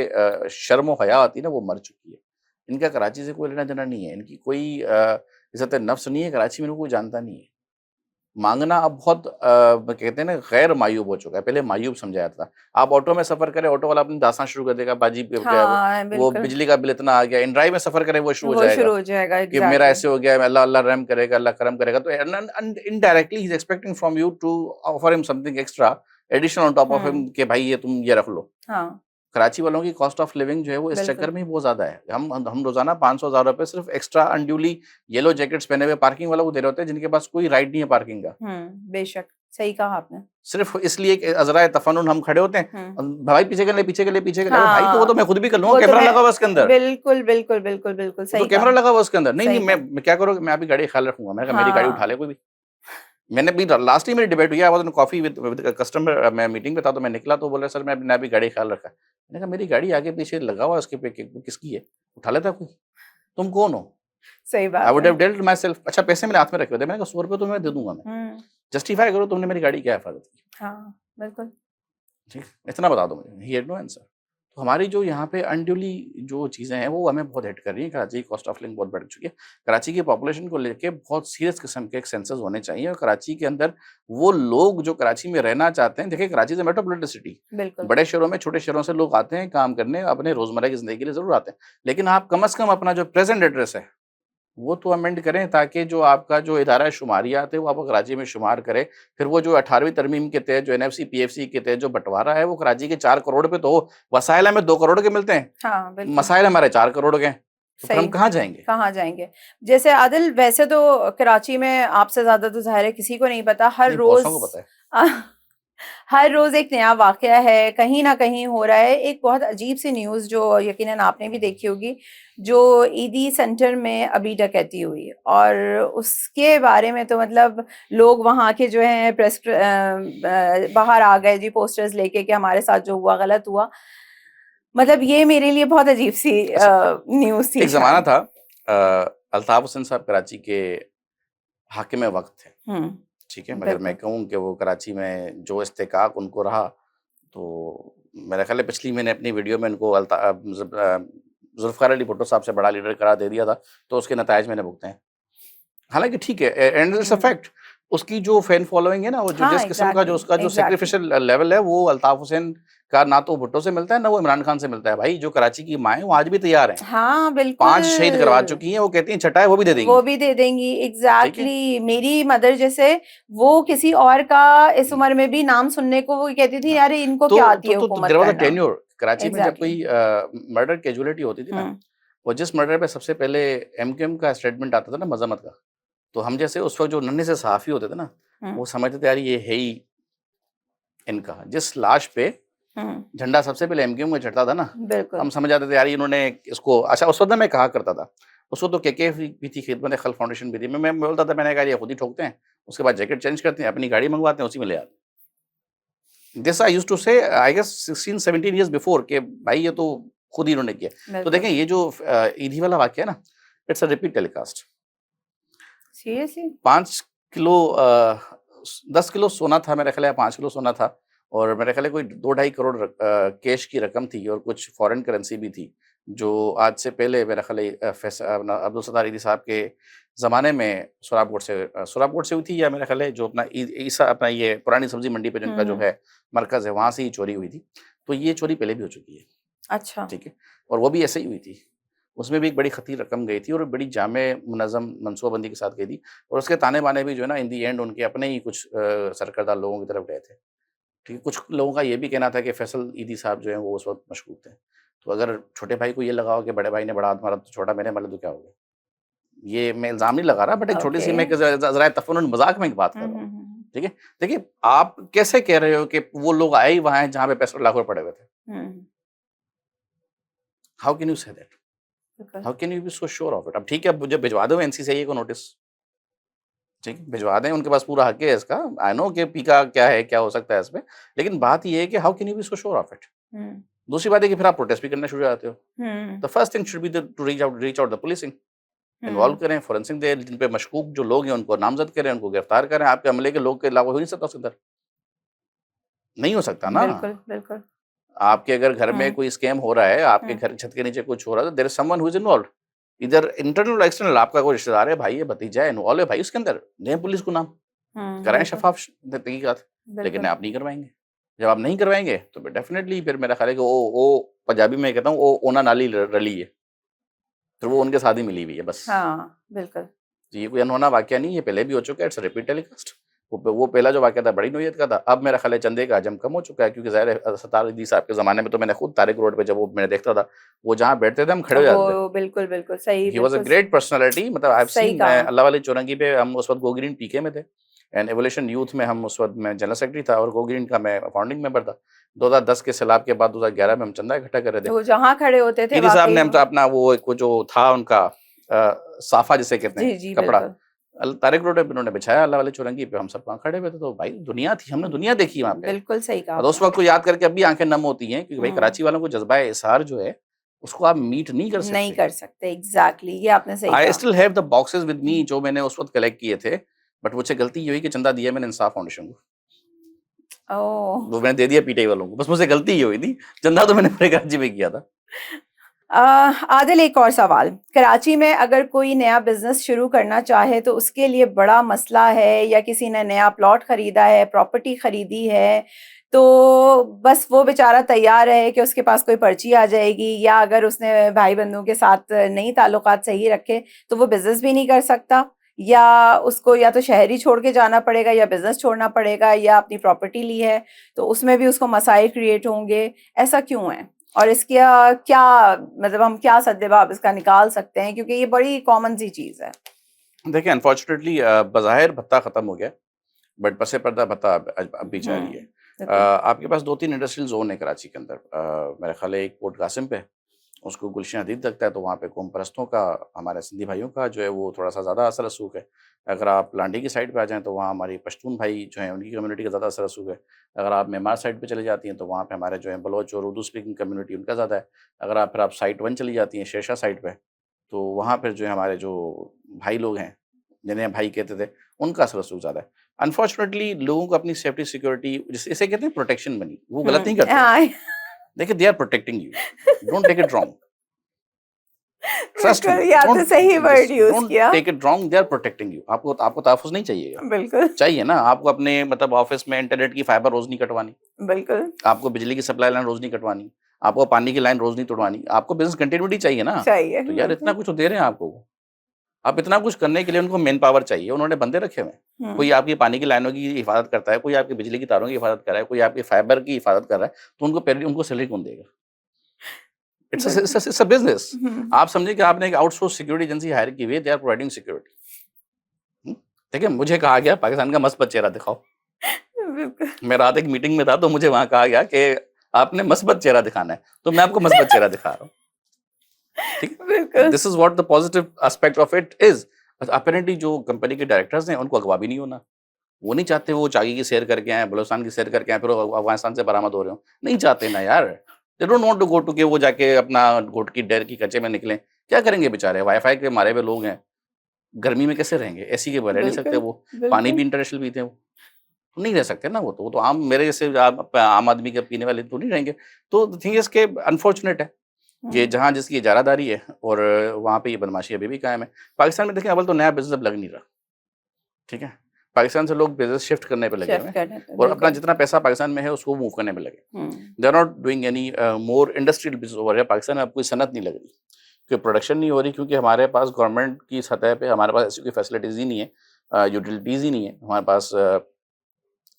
शर्म और हया आती है ना, वो मर चुकी है। इनका कराची से कोई लेना-देना नहीं है, इनकी कोई इज़्ज़त नफ्स नहीं है, कराची में इनको कोई जानता नहीं है। माँगना अब बहुत कहते हैं ना गैर मायूब हो चुका है, पहले मायूब समझा जाता था। आप ऑटो में सफ़र करें, ऑटो वाला अपनी दास्तान शुरू कर देगा, बाजी प क्या है हाँ, वो बिल्कुल, बिजली का बिल इतना आ गया, इनड्राइव में सफ़र करें वो शुरू हो वो जाएगा, शुरू हो जाएगा, कि मेरा एग्ज़ैक्टली। ऐसे हो गया, अल्लाह अल्लाह रहम करेगा, अल्लाह करम करेगा, तो indirectly he is expecting from you to offer him something extra additional on top of him uh, कि भाई ये तुम ये रख लो। हाँ, कराची वालों की कॉस्ट ऑफ लिविंग जो है वो इस चक्कर बिल्कुल। में ही बहुत ज़्यादा है। हम रोज़ाना 500,000 रुपए सिर्फ़ एक्स्ट्रा अनड्यूली येलो जैकेट्स पहने हुए पार्किंग वालों को दे रहे होते हैं, जिनके पास कोई राइट नहीं है पार्किंग का। बेशक, सही कहा आपने। सिर्फ़ इसलिए कि अज़राए तफ़न्नुन हम खड़े होते हैं। हुँ, भाई पीछे कर ले, पीछे कर ले, पीछे कर ले। अरे भाई तो वो हाँ, तो मैं खुद भी कर लूँगा, वो तो कैमरा मैं लगा हुआ है उसके अंदर। बिल्कुल, बिल्कुल, बिल्कुल, बिल्कुल, वो तो सही कैमरा कहा, लगा हुआ है उसके अंदर। नहीं, नहीं सही कहा। मैं क्या करूँगा, मैं अभी गाड़ी का ख़्याल रखूँगा। मैंने कहा मेरी गाड़ी उठा हाँ, ले कोई भी। मैंने भी लास्ट ही मेरी डिबेट हुई है, I was on coffee with customer, मैं मीटिंग पे था तो मैं निकला तो बोला सर मैंने अभी गाड़ी का ख़्याल रखा है। मैंने कहा मेरी गाड़ी आगे पीछे लगा हुआ है उसके पे किसकी है? उठा लेता कोई। तुम कौन हो? सही आई बात वुड है। Have dealt my self. अच्छा पैसे मेरे हाथ में रखे हुए थे। मैंने कहा ₹100 तो मैं दे दूँगा मैं। हुँ, जस्टिफाई करो तुमने मेरी गाड़ी क्या हिफ़ाज़त की? हाँ, बिल्कुल। ठीक, इतना बता दो मुझे। He had no answer. तो हमारी जो यहाँ पे अनड्यूली जो चीज़ें हैं वो हमें बहुत हिट कर रही हैं। कराची की कॉस्ट ऑफ लिविंग बहुत बढ़ चुकी है। कराची की पॉपुलेशन को लेके बहुत सीरियस किस्म के एक सेंसस होने चाहिए और कराची के अंदर वो लोग जो कराची में रहना चाहते हैं, देखिए Karachi is a metropolitan city. बिल्कुल, बड़े शहरों में, छोटे शहरों से लोग आते हैं काम करने, अपने रोज़मर्रा की ज़िंदगी के लिए ज़रूर आते हैं। लेकिन आप कम से कम अपना जो प्रेज़ेंट एड्रेस है वो तो अमेंड करें ताकि जो आपका जो इदारा शुमारियात है वो आपको कराची में शुमार करे। फिर वो जो 18वीं तरमीम के तहत जो एनएफसी पीएफसी के तहत जो बंटवारा है वो कराची के 4 करोड़ पे तो हो, वसाइल हमें 2 करोड़ के मिलते हैं, हाँ, बिल्कुल। मसाइल हमारे 4 करोड़ के हैं, तो फिर हम सही। कहाँ जाएंगे? कहाँ जाएँगे? जैसे आदिल, वैसे तो कराची में आपसे ज़्यादा तो ज़ाहिर है किसी को नहीं पता, हर नहीं, रोज़ बॉसों को पता है। हर रोज़ एक नया वाक़या है, कहीं न कहीं हो रहा है। एक बहुत अजीब-सी न्यूज़ जो यकीनन आपने भी देखी होगी, जो ईदी सेंटर में अभी डकैती हुई और उसके बारे में तो मतलब लोग वहाँ के जो हैं बाहर आ गए जी पोस्टर्स लेके कि हमारे साथ जो हुआ गलत हुआ। मतलब ये मेरे लिए बहुत अजीब-सी अच्छा, न्यूज़ थी एक ज़माना शायद। था अल्ताफ़ हुसैन साहब कराची के हाकिम वक़्त थे, हुँ, ठीक है? मगर मैं बिल्कुल। कहूँ कि वो कराची में जो इस्तेकाक उनको रहा, तो मेरा ख़्याल है पिछली मैंने अपनी वीडियो में उनको ज़ुल्फ़िकार अली भुट्टो साहब से बड़ा लीडर करार दे दिया था, तो उसके नताइज मैंने भुगते हैं। हालाँकि ठीक है and it's a hmm. Fact, उसकी जो फैन फॉलोइंग है ना, वो जो हाँ, जिस किस्म का जो एग्ज़ैक्टली, उसका जो एग्ज़ैक्टली। सैक्रिफिशियल लेवल है, वो अल्ताफ़ हुसैन का ना तो भुट्टो से मिलता है, ना वो इमरान खान से मिलता है। भाई, जो कराची की माँ है, वो आज भी तैयार हैं। हाँ, 5 शहीद करवा बिल्कुल। चुकी हैं, वो कहती हैं छठा है, वो भी दे वो देंगी। भी दे देंगी, ठीक है? एग्ज़ैक्टली। मेरी मदर जैसे, वो किसी और का इस हुँ, उम्र में भी नाम सुनने को वो कहती थी, हाँ। "अरे! इनको क्या तो आती तो है तो तो हुकूमत देयर वाज़ अ करना।" टेन्योर कराची में जब एग्ज़ैक्टली। कोई मर्डर कैज़ुअलिटी होती थी ना, हुँ, वो जिस मर्डर पे सबसे पहले एमक्यूएम का स्टेटमेंट आता था ना मज़म्मत का, तो हम जैसे उस वक़्त जो नन्हे से सहाफ़ी होते थे ना, हुँ, वो समझते थे यार ये है ही इनका। जिस लाश पे हुँ, झंडा सबसे पहले एमक्यूएम का चढ़ता था ना, बिल्कुल। हम समझ जाते थे यार इन्होंने इसको अच्छा उस वक़्त ना मैं कहा करता था, उस वक़्त तो केके भी थी, खिदमत खल्क़ फाउंडेशन भी थी। मैं बोलता था मैंने कहा ये खुद ही ठोकते हैं, उसके बाद जैकेट चेंज करते हैं, अपनी गाड़ी मँगवाते हैं, उसी में ले आते हैं। दिस आई यूज्ड टू से आई गेस 16-17 ईयर्स बिफोर कि भाई ये तो खुद ही इन्होंने किया। तो बिल्कुल। देखें ये जो ईदी वाला वाक़या है ना, it's a repeat telecast. Seriously? 5 kilo 10 kilo सोना था मेरा ख़्याल है, 5 किलो सोना था और मेरा ख़्याल है कोई 2 ढाई करोड़ कैश की रकम थी और कुछ फ़ॉरेन करेंसी भी थी, जो आज से पहले मेरा ख़्याल है अपना अब्दुल सत्तार ईदी साहब के ज़माने में सोराब कोट से हुई थी या मेरा ख़्याल है जो अपना ईसा अपना ये पुरानी सब्ज़ी मंडी पे हुँ, जिनका जो हुँ। है मरकज़ है, वहाँ से ही चोरी हुई थी। तो ये चोरी पहले भी हो चुकी है, अच्छा। ठीक है? और वो भी ऐसे ही हुई थी। उसमें भी एक बड़ी ख़तीर रकम गई थी और बड़ी जामे मुनज़्ज़म मनसूबाबंदी के साथ गई थी और उसके ताने-बाने भी जो है ना इन दी एंड उनके अपने ही कुछ सरकर्दा लोगों की तरफ गए थे। ठीक है? कुछ लोगों का ये भी कहना था कि फैसल ईदी साहब जो हैं वो उस वक़्त मशकूक थे। तो अगर छोटे भाई को ये लगा हो कि बड़े भाई ने बड़ा हाथ मारा तो छोटा मैंने मारा तो क्या हो गया? ये मैं इल्ज़ाम नहीं लगा रहा बट एक ओके। छोटी-सी मैं एक ज़राए तफ़न्नुन मज़ाक में एक बात कर हुँ, रहा हूँ। हुँ, हुँ, ठीक है? देखिए, आप कैसे कह रहे हो कि वो लोग आए ही वहाँ हैं जहाँ पे पैसे लाखों पड़े हुए थे? Uh, how can you say that? बिल्कुल। How can you be so sure of it? अब ठीक है, अब मुझे भिजवा दो एनसीसीआई को नोटिस। ठीक है, भिजवा दें, उनके पास पूरा हक है इसका। आई नो कि पी का क्या है, क्या हो सकता है इसमें। लेकिन बात ये है कि how can you be so sure of it? Uh, दूसरी बात है कि फिर आप प्रोटेस्ट भी करना शुरू हो जाते हो। Uh, the first thing should be the to reach out the policing, involve uh, करें, फोरेंसिक दें, जिन पे मशकूक जो लोग हैं उनको नामज़द करें, उनको गिरफ्तार करें। आपके अमले के लोग के अलावा हो ही नहीं सकता उसके अंदर। नहीं हो सकता ना। बिल्कुल, बिल्कुल। आपके अगर घर में हुँ, कोई स्कैम हो रहा है, आपके हुँ, घर छत के नीचे कुछ हो रहा है, तो there is someone who is involved. इधर इंटरनल और एक्सटर्नल आपका कोई रिश्तेदार है, भाई है, भतीजा है, इन्वॉल्व है भाई उसके अंदर। दें पुलिस को नाम। हुँ, कराएँ बिल्कुल, शफ़ाफ़ तहकीकात, लेकिन बिल्कुल। आप नहीं करवाएँगे। जब आप नहीं करवाएँगे, तो फिर डेफ़िनिटली फिर मेरा ख़्याल है कि वो पंजाबी में कहता हूँ, वो ओना नाली रली है, फिर वो उनके साथ ही मिली हुई है बस। हाँ, बिल्कुल। तो ये कोई अनहोना वाक़या नहीं है, ये पहले भी हो चुका है, इट्स अ रिपीट टेलीकास्ट। वो पहला जो वाक़या था बड़ी नोयत का था, अब मेरा ख़्याल है चंदे का हजम कम हो चुका है क्योंकि ज़ाहिर है सत्तार ईदी साहब के ज़माने में तो मैंने खुद तारिक रोड पे जब वो मैं देखता था, वो जहाँ बैठते थे हम खड़े हो वो जाते थे। बिल्कुल, बिल्कुल सही, ही वाज़ अ बिल्कुल ग्रेट पर्सनैलिटी मतलब आई हैव सही सीन मैं कहा। अल्लाह वाली चौरंगी पे हम उस वक़्त गो ग्रीन पीके में थे एंड एवोल्यूशन यूथ में हम उस वक़्त मैं जनरल सेक्रेटरी था और गो ग्रीन का मैं फाउंडिंग मेंबर था। 2010 के सैलाब के बाद 2011 में हम चंदा इकट्ठा कर रहे थे। वो जहाँ खड़े होते थे ईदी साहब वाक़ई ने हम तो वो। अपना वो एक वो जो था उनका साफ़ा जिसे कहते हैं, जी, जी, कपड़ा बिल्कुल। तारिक रोड पे उन्होंने बिछाया अल्लाह वाली चौरंगी पे हम सब वहाँ खड़े हुए थे, तो भाई दुनिया थी, हमने दुनिया देखी वहाँ पे। बिल्कुल सही कहा और उस आपने। वक़्त को याद करके अब भी आँखें नम होती हैं क्योंकि भाई हुँ, कराची वालों को जज़्बा-ए इज़हार जो है, उसको आप मीट नहीं कर नहीं सकते। कर सकते, एग्ज़ैक्टली ये आपने सही आई कहा। Still have the boxes with me uh, जो मैंने उस वक़्त कलेक्ट किए थे, बट मुझसे गलती ये हुई कि चंदा दिया मैंने इंसाफ फाउंडेशन को। ओह! वो मैंने दे दिया पीटीआई वालों को, बस मुझसे गलती ये हुई थी, चंदा तो मैंने पूरे कराची में किया था। आदिल, एक और सवाल। कराची में अगर कोई नया बिजनेस शुरू करना चाहे तो उसके लिए बड़ा मसला है, या किसी ने नया प्लॉट खरीदा है, प्रॉपर्टी खरीदी है, तो बस वो बेचारा तैयार है कि उसके पास कोई पर्ची आ जाएगी, या अगर उसने भाई बंधुओं के साथ नहीं ताल्लुकात सही रखे तो वो बिजनेस भी नहीं कर सकता, या उसको या तो शहर ही छोड़ के जाना पड़ेगा, या बिजनेस छोड़ना पड़ेगा, या अपनी प्रॉपर्टी ली है तो उसमें भी उसको मसाइल क्रिएट होंगे। ऐसा क्यों है? और इसका क्या मतलब, हम क्या सद्देबाब इसका निकाल सकते हैं, क्योंकि ये बड़ी कॉमन सी चीज है। देखिए अनफॉर्चुनेटली बज़ाहिर भत्ता ख़त्म हो गया, बट पसे पर्दा भत्ता अब भी जारी है। बिल्कुल। आपके पास 2-3 इंडस्ट्रियल ज़ोन है कराची के अंदर। मेरा ख़्याल है एक पोर्ट कासिम पे है, उसको गुलशन हदीद लगता है, तो वहाँ पे कौम परस्तों का, हमारे सिंधी भाइयों का जो है वो थोड़ा-सा ज़्यादा असर रसूख है। अगर आप लांडी की साइड पे आ जाएँ तो वहाँ हमारी पश्तून भाई जो हैं उनकी कम्युनिटी का ज़्यादा असर रसूख है। अगर आप मेमार साइड पे चली जाती हैं तो वहाँ पे हमारे जो हैं बलोच और उर्दू स्पीकिंग कम्युनिटी उनका ज़्यादा है। अगर आप साइट 1 चली जाती हैं शेरशाह साइड पे, तो वहाँ पर जो है हमारे जो भाई लोग हैं, जिन्हें भाई कहते थे, उनका असर रसूख ज़्यादा है। अनफॉर्चुनेटली लोगों को अपनी सेफ्टी सिक्योरिटी, जिसे इसे कहते हैं प्रोटेक्शन मनी, वो गलत नहीं करते। हाँ। देखिए they are protecting you, don't take it wrong, trust बिल्कुल, मी, या तो डोंट सही वर्ड यूज डोंट किया। Take it wrong, they are protecting you. आपको आपको तहफ़्फ़ुज़ नहीं चाहिएगा? बिल्कुल। चाहिए ना, आपको अपने मतलब ऑफ़िस में इंटरनेट की फाइबर रोज़ नहीं कटवानी, बिल्कुल आपको बिजली की सप्लाई लाइन रोज़ नहीं कटवानी, आपको पानी की लाइन रोज़ नहीं तुड़वानी, आपको बिज़नेस कंटिन्यूटी चाहिए ना। चाहिए। तो यार इतना बिल्कुल। कुछ तो दे रहे हैं आपको वो। अब इतना कुछ करने के लिए उनको मैन पावर चाहिए, उन्होंने बंदे रखे हुए हैं। कोई आपकी पानी की लाइनों की हिफाज़त करता है, कोई आपकी बिजली की तारों की हिफाज़त कर रहा है, कोई आपकी फाइबर की हिफाज़त कर रहा है, तो उनको सैलरी कौन देगा? बिल्कुल। It's a business. हम्म। आप समझिए कि आपने एक आउटसोर्स सिक्योरिटी एजेंसी हायर की हुई है, दे आर प्रोवाइडिंग सिक्योरिटी। देखिए मुझे कहा गया पाकिस्तान का मस्त चेहरा दिखाओ। बिल्कुल। मैं रात एक मीटिंग में था तो मुझे वहाँ कहा गया कि आपने मस्बत चेहरा दिखाना है, तो मैं आपको मस्बत चेहरा दिखा रहा हूँ। ठीक है? बिल्कुल। This is what the positive aspect of it is. Apparently जो कंपनी के डायरेक्टर्स हैं उनको अगवा भी नहीं होना। वो नहीं चाहते वो चागी की सैर करके आएँ, बलूचिस्तान की सैर करके आएँ, फिर वो अफ़गानिस्तान से बरामद हो रहे हों। नहीं चाहते ना यार। They don't want to go to के वो जाके अपना घुट की डर की कच्चे में निकलें। क्या करेंगे बेचारे? वाई-फाई के मारे हुए लोग हैं। गर्मी में कैसे रहेंगे? एसी के बगैर रह नहीं सकते बिल्कुल। वो। पानी बिल्कुल। भी इंटरनेशनल पीते हैं वो। नहीं रह सकते ना वो तो आम मेरे जैसे आम आदमी के पीने वाले तो नहीं रहेंगे। तो द थिंग इज़ के अनफॉर्चुनेट है कि हम्म। जहाँ जिसकी इजारादारी है और वहाँ पे ये बदमाशी अभी भी कायम है। पाकिस्तान में देखिए अव्वल तो नया बिज़नेस अब लग नहीं रहा, ठीक है? पाकिस्तान से लोग बिज़नेस शिफ्ट करने पे लगे हुए शिफ्ट हैं करने पे और अपना बिल्कुल। जितना पैसा पाकिस्तान में है उसको मूव करने में लगे। Hmm. They are not doing any more industrial business over here. Pakistan में अब कोई सनत नहीं लग रही, कोई प्रोडक्शन नहीं हो रही क्योंकि हमारे पास गवर्नमेंट की सतह पे हमारे पास ऐसी कोई फैसिलिटीज़ ही नहीं है, यूटिलिटीज़ ही नहीं है। हमारे पास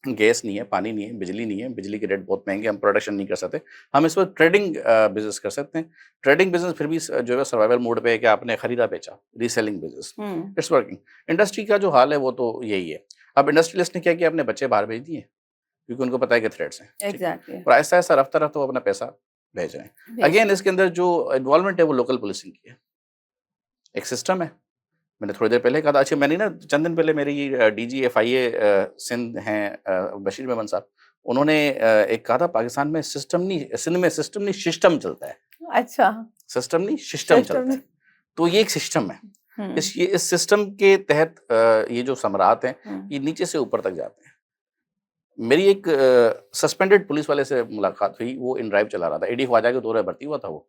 गैस नहीं है, पानी नहीं है, बिजली नहीं है, बिजली के रेट बहुत महँगे, हम प्रोडक्शन नहीं कर सकते। हम इस वक़्त ट्रेडिंग बिज़नेस कर सकते हैं। ट्रेडिंग बिज़नेस फिर भी जो है सर्वाइवल मोड पे है कि आपने खरीदा-बेचा, reselling business, hmm. It's working. Industry का जो हाल है वो तो यही है। अब इंडस्ट्रियलिस्ट ने क्या किया, अपने बच्चे बाहर भेज दिए, क्योंकि उनको पता है कि थ्रेट्स हैं, ठीक है? एग्जैक्टली। और आहिस्ता-आहिस्ता, रफ्ता-रफ्ता वो अपना पैसा भेज रहे हैं। भेज अगेन रहे इसके अंदर जो इन्वॉल्वमेंट है वो लोकल पुलिसिंग की है। एक सिस्टम है। मैंने थोड़ी देर पहले कहा था, अच्छा मैंने ना चंद दिन पहले मेरी डीजी एफआईए सिंध हैं बशीर मेमन साहब, उन्होंने एक कहा था पाकिस्तान में सिस्टम नहीं, सिंध में सिस्टम नहीं सिस्टम चलता है। हैं। अच्छा। सिस्टम नहीं सिस्टम सिस्टम। चलता है। तो ये एक सिस्टम है। हम्म। इस सिस्टम के तहत ये जो सम्राट हैं हम्म। ये नीचे से ऊपर तक जाते हैं। मेरी एक सस्पेंडेड पुलिस वाले से मुलाकात हुई, वो इन ड्राइव चला रहा था, एडी ख्वाजा के दौर में भर्ती हुआ था वो।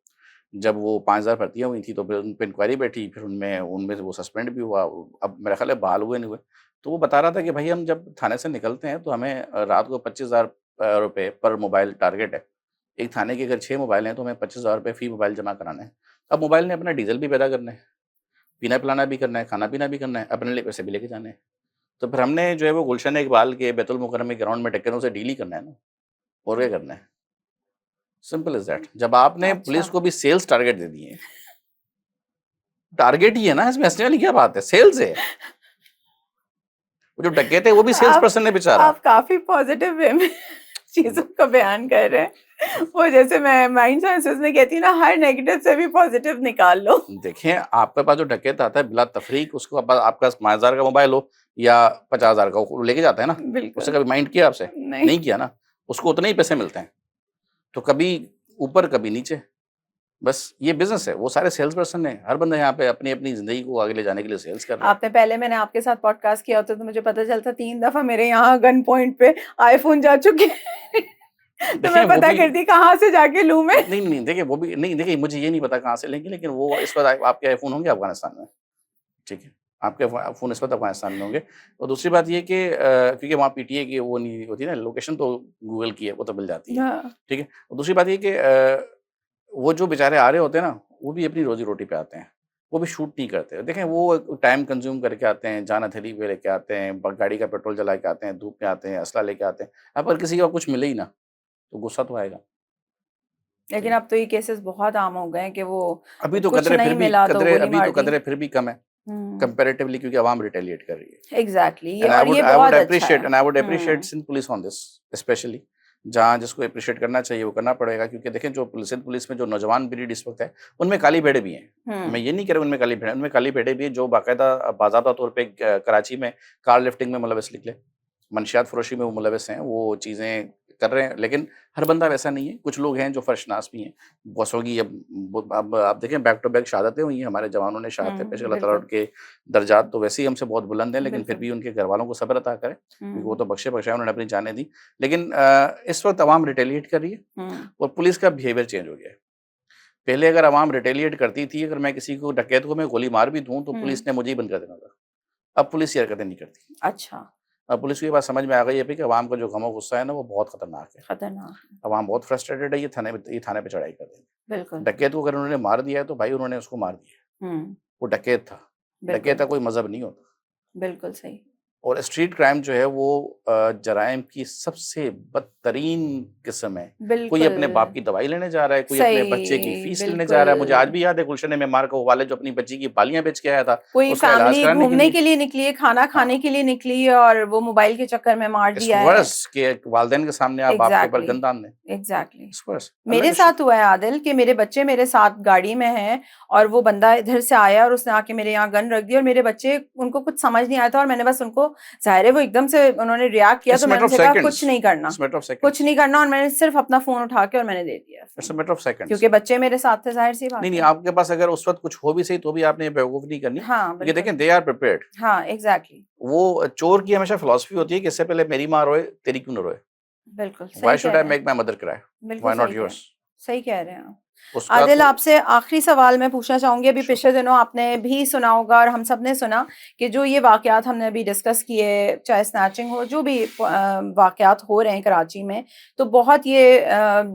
जब वो 5000 भर्तियाँ हुई थी तो फिर उन पे इंक्वायरी बैठी, फिर उनमें उनमें से वो सस्पेंड भी हुआ। अब मेरा ख़्याल है बहाल हुए नहीं हुए। तो वो बता रहा था कि भाई हम जब थाने से निकलते हैं तो हमें रात को 25,000 रुपए पर मोबाइल टारगेट है। एक थाने के अगर 6 मोबाइल हैं तो हमें 25,000 रुपए फ़ी मोबाइल जमा कराने हैं। अब मोबाइल ने अपना डीज़ल भी पैदा करना है, पीना-पिलाना भी करना है, खाना-पीना भी करना है, अपने लिए पैसे भी लेके जाने हैं। तो फिर हमने जो है वो गुलशन इकबाल के बैतुल मुकर्रम के ग्राउंड में टेक्करों से डील ही करना है ना, और क्या करना है? Simple is that. जब आपने अच्छा। पुलिस को भी सेल्स टारगेट दे दिए, टारगेट ही है ना, इसमें हँसने वाली क्या बात है? सेल्स है। वो जो डकैत है वो भी सेल्स आप पर्सन है बेचारा। आप काफी पॉजिटिव वे में चीजों का बयान कर रहे हैं। वो जैसे मैं माइंड साइंसेस में कहती हूँ ना, हर नेगेटिव से भी पॉजिटिव निकाल लो। देखिए, आपके पास जो डकैत आता है बिला तफ़रीक, उसको आपके पास 5,000 का मोबाइल हो या 50,000 का, वो लेके जाता है ना। उसने बिल्कुल। कभी माइंड किया आपसे? नहीं। नहीं किया ना। उसको उतने ही पैसे मिलते हैं। तो कभी ऊपर कभी नीचे। बस ये बिज़नेस है। वो सारे सेल्स पर्सन हैं। हर बंदा यहाँ पे अपनी-अपनी ज़िंदगी को आगे ले जाने के लिए सेल्स कर रहा है। आपने पहले, मैंने आपके साथ पॉडकास्ट किया होता तो मुझे पता चलता 3 दफा मेरे यहाँ गन पॉइंट पे आईफोन जा चुके हैं। तो देखिए मैं वो पता भी करती कहाँ से जाके लूँ मैं। नहीं, देखिए वो भी नहीं, देखिए मुझे ये नहीं पता कहाँ से लेंगे, लेकिन वो इस वक़्त आपके आईफ़ोन होंगे अफ़गानिस्तान में, ठीक है? आपके फ़ोन इस वक़्त अफ़गानिस्तान में होंगे। और दूसरी बात ये कि क्योंकि वहाँ पीटीए की वो नहीं होती ना, लोकेशन तो गूगल की है, वो तो मिल जाती है, हाँ, ठीक है? और दूसरी बात ये कि वो जो बेचारे आ रहे होते हैं ना, वो भी अपनी रोज़ी-रोटी पे आते हैं। वो भी शूट नहीं करते। देखें वो टाइम कंज़्यूम करके आते हैं, जान-हथेली पे लेके आते हैं, ब गाड़ी का पेट्रोल जला के आते हैं, धूप में आते हैं, असला लेके आते हैं। अब अगर किसी को कुछ मिले ही ना, तो गुस्सा तो आएगा, ठीक लेकिन है? अब तो ये केसेस बहुत आम हो गए हैं कि वो अभी तो कुछ कदरें फिर नहीं भी मिला तो कदरें गोली अभी मार तो दी। कदरें फिर भी कम है, हुँ, कंपैरेटिवली, क्योंकि अवाम रिटेलिएट कर रही है। एग्ज़ैक्टली ये एंड और ये बहुत अच्छा है। I would appreciate hmm, Sindh police on this specially, जहाँ जिसको एप्रिशिएट करना चाहिए वो करना पड़ेगा, क्योंकि देखें जो सिंध पुलिस में जो नौजवान ब्रीड इस वक्त है, उनमें काली भेड़ें भी हैं। मैं हुँ, ये नहीं कह रहा उनमें काली भेड़ें, उनमें काली भेड़ें भी हैं जो बाकायदा बाज़ाब्ता तौर पे कराची में कार लिफ्टिंग में मुलविस निकले, मंशियात फरोशी में वो मुलविस हैं, वो चीज़ें कर रहे हैं, लेकिन हर बंदा वैसा नहीं है। कुछ लोग हैं जो फर्शनास भी हैं, बसों की अब आप देखें बैक टू बैक शहादतें हुई हैं, हमारे जवानों ने शहादतें पेश, हुँ, अल्लाह ताला बिल्कुल, उनके दर्जात तो वैसे ही हमसे बहुत बुलंद हैं, लेकिन फिर बिल्कुल। भी उनके घरवालों को सब्र अता करें, क्योंकि वो हुँ, तो बख्शे-बख्शाए, उन्होंने अपनी जानें दी। लेकिन इस वक़्त अवाम रिटेलिएट कर रही है हुँ, और पुलिस का बिहेवियर चेंज हो गया है। पहले अगर अवाम रिटेलिएट करती थी, अगर मैं किसी को डकैत को मैं गोली मार भी दूँ, तो हुँ, पुलिस ने मुझे ही बंद कर देना था। अब पुलिस ये हरकतें नहीं करती। अच्छा, अब पुलिस को ये बात समझ में आ गई है कि अवाम का जो गम और गुस्सा है ना, वो बहुत खतरनाक है। खतरनाक है, अवाम बहुत फ्रस्ट्रेटेड है, ये थाने पे चढ़ाई कर देंगे। बिल्कुल। डकैत को अगर उन्होंने मार दिया है, तो भाई उन्होंने उसको मार दिया है। हुँ, वो डकैत था। डकैत बिल्कुल, का कोई मज़हब नहीं होता। बिल्कुल सही। और स्ट्रीट क्राइम जो है वो जराइम की सबसे बदतरीन किस्म है। कोई बिल्कुल, अपने बाप की दवाई लेने जा रहा है, कोई अपने बच्चे की सही, फीस लेने जा बिल्कुल। रहा है। मुझे आज भी याद है गुलशन मेमार का वो वाले जो अपनी बच्ची की बालियाँ बेच के आया था, कोई उसका इलाज फैमिली कराने के घूमने लिए। के लिए निकली है, खाना हाँ, खाने के लिए निकली है और वो मोबाइल के चक्कर में मार इट्स दिया है। वर्स कि वालिदैन के सामने आप बाप के ऊपर एग्ज़ैक्टली, गन दान दें। एग्ज़ैक्टली। It's verse. अल्लाह मेरे का साथ शुक्र। हुआ है आदिल कि मेरे बच्चे मेरे साथ गाड़ी में हैं और वो बंदा इधर से आया और उसने आके मेरे यहाँ गन रख दी और मेरे बच्चे उनको कुछ समझ नहीं आया था और मैंने बस उनको ज़ाहिर है वो एकदम से उन्होंने रिएक्ट किया तो इट्स मैंने मैटर ऑफ उनसे कहा सेकंड्स। कुछ नहीं करना, इट्स मैटर ऑफ कुछ सेकंड्स। नहीं करना और मैंने सिर्फ़ अपना फ़ोन उठा के और मैंने दे दिया it's a phone. Matter of seconds. क्योंकि बच्चे मेरे साथ थे ज़ाहिर-सी बात नहीं, है। आपके पास अगर उस वक़्त कुछ हो भी सही, तो भी आपने बेवकूफ़ी नहीं करनी, हाँ, क्योंकि बिल्कुल। देखें दे आर प्रिपेयर्ड। हाँ, एग्ज़ैक्टली। वो चोर की हमेशा फिलॉसफी होती है कि इससे पहले मेरी माँ रोए, तेरी क्यों ना रोए? बिल्कुल, सही व्हाई कह शुड आई रहे हैं। Make my mother cry? बिल्कुल व्हाई नॉट सही योर्स? सही कह रहे हैं आप। उसका आदिल तो आपसे आखिरी सवाल मैं पूछना चाहूँगी, अभी श्योर। पिछले दिनों आपने भी सुना होगा और हम सब ने सुना कि जो ये वाक़यात हमने अभी डिस्कस किए, चाहे स्नैचिंग हो, जो भी वाक़यात हो रहे हैं कराची में, तो बहुत ये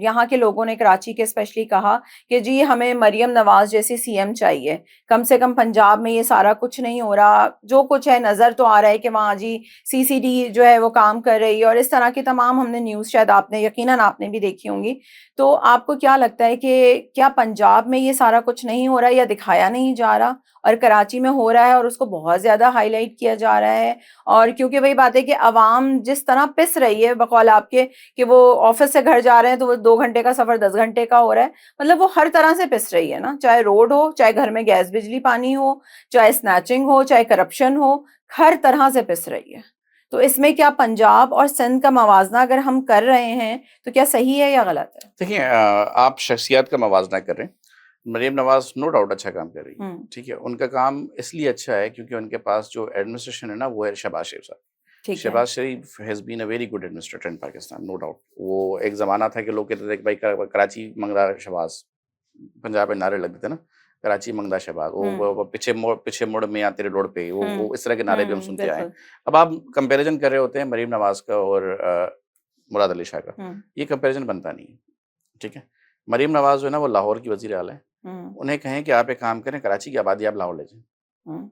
यहाँ के लोगों ने कराची के स्पेशली कहा कि जी हमें मरियम नवाज़ जैसी सीएम चाहिए। कम से कम पंजाब में ये सारा कुछ नहीं हो रहा, जो कुछ है नज़र तो आ रहा है कि वहाँ जी सीसीडी जो है वो काम कर रही है और इस तरह की तमाम हमने न्यूज़ शायद आपने यकीनन आपने भी देखी होंगी। तो आपको क्या लगता है कि क्या पंजाब में ये सारा कुछ नहीं हो रहा या दिखाया नहीं जा रहा और कराची में हो रहा है और उसको बहुत ज़्यादा हाईलाइट किया जा रहा है? और क्योंकि वही बात है कि अवाम जिस तरह पिस रही है बकौल आपके कि वो ऑफिस से घर जा रहे हैं तो वो 2 घंटे का सफ़र 10 घंटे का हो रहा है। मतलब वो हर तरह से पिस रही है ना, चाहे रोड हो, चाहे घर में गैस बिजली पानी हो, चाहे स्नैचिंग हो, चाहे करप्शन हो, हर तरह से पिस रही है। तो इसमें क्या पंजाब और सिंध का मवाज़ना अगर हम कर रहे हैं, तो क्या सही है या गलत है? देखिए आप शख्सियत का मवाज़ना कर रहे हैं। मरियम नवाज़ नो डाउट अच्छा काम कर रही है, हुँ, ठीक है? उनका काम इसलिए अच्छा है क्योंकि उनके पास जो एडमिनिस्ट्रेशन है ना, वो है शहबाज़ शरीफ साहब। ठीक है। Shahbaz Sharif has been a very good administrator in Pakistan, no doubt. वो एक ज़माना था कि लोग कहते थे कि भाई कराची मंग रहा है शहबाज़, पंजाब में नारे लगते थे ना, कराची मंगदा शहबाज़, हुँ, वो पीछे मुड़ मियाँ तेरे रोड पे, हुँ, वो इस तरह के नारे भी हम हुँ, सुनते आए हैं। बिल्कुल। अब आप कंपैरिज़न कर रहे होते हैं मरीम नवाज़ का और मुराद अली शाह का, हुँ, ये कंपैरिज़न बनता नहीं है, ठीक है? मरीम नवाज़ जो है ना, वो लाहौर की वज़ीर आला है। हुँ, उन्हें कहें कि आप एक काम करें, कराची की आबादी आप लाहौर ले जाएँ, हुँ,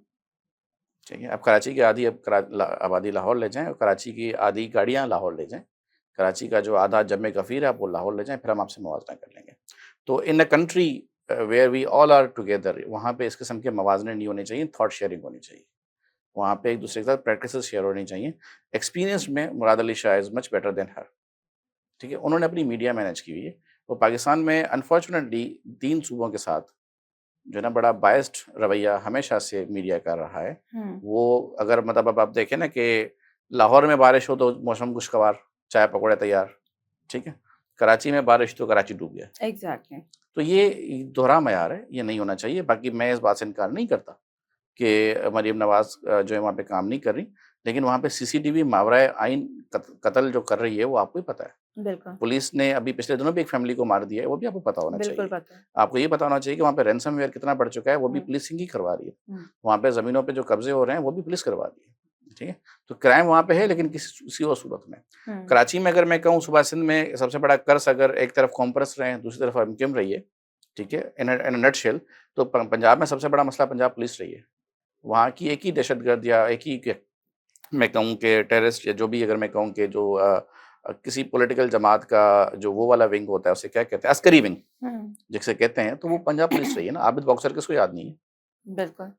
ठीक है? आप कराची की आधी अब आबादी लाहौर ले जाएँ और कराची की आधी गाड़ियाँ लाहौर ले जाएँ। कराची का जो आधा जम कफ़ीर है, आप वो लाहौर ले जाएँ, फिर हम आपसे मुवाज़ना कर लेंगे। तो in a country where we all are together, वहाँ पे इस किस्म के मवाज़ने नहीं होने चाहिए, थॉट शेयरिंग होनी चाहिए। वहाँ पे एक-दूसरे के साथ प्रैक्टिसेज़ शेयर होनी चाहिए। एक्सपीरियंस में Murad Ali Shah is much better than her, ठीक है? उन्होंने अपनी मीडिया मैनेज की हुई है। तो पाकिस्तान में अनफॉर्चुनेटली 3 सूबों के साथ जो है ना बड़ा बायस्ड रवैया हमेशा से मीडिया का रहा है। हुँ, वो अगर मतलब अब आप देखें ना कि लाहौर में बारिश हो तो मौसम खुशगवार, चाय पकौड़े तैयार, ठीक है? कराची में बारिश तो कराची डूब गया। एग्ज़ैक्टली। तो ये दोहरा मयार है, ये नहीं होना चाहिए। बाकी मैं इस बात से इनकार नहीं करता कि मरीम नवाज़ जो है वहाँ पे काम नहीं कर रही। लेकिन वहाँ पे सीसीटीवी मावराए आइन कत्ल जो कर रही है वो आपको ही पता है। बिल्कुल, पुलिस ने अभी पिछले दिनों भी एक फैमिली को मार दिया है, वो भी आपको पता होना बिल्कुल चाहिए। पता है। आपको ये पता होना चाहिए कि वहाँ पे रैनसमवेयर कितना बढ़ चुका है, वो भी हुँ, पुलिसिंग ही करवा रही है। हुँ, वहाँ पे ज़मीनों पे जो कब्ज़े हो रहे हैं, वो भी पुलिस करवा रही है। ठीक है? तो क्राइम वहाँ पे है, लेकिन किसी और सूरत में। हुँ, कराची में अगर मैं कहूँ, सूबा सिंध में सबसे बड़ा कर्ज़ अगर एक तरफ कॉम्प्रेस रहे हैं, दूसरी तरफ एमक्यूएम रही है, ठीक है? इन अ नटशेल, तो पंजाब में सबसे बड़ा मसला पंजाब पुलिस रही है। वहाँ की एक ही दहशतगर्द या एक ही मैं कहूँ कि टेररिस्ट या जो भी, अगर मैं कहूँ कि जो किसी पॉलिटिकल जमात का जो वो वाला विंग होता है, उसे क्या कहते हैं? अस्करी विंग हुँ, जिसे कहते हैं, तो वो पंजाब पुलिस रही है ना। आबिद बॉक्सर किसको याद नहीं है? बिल्कुल,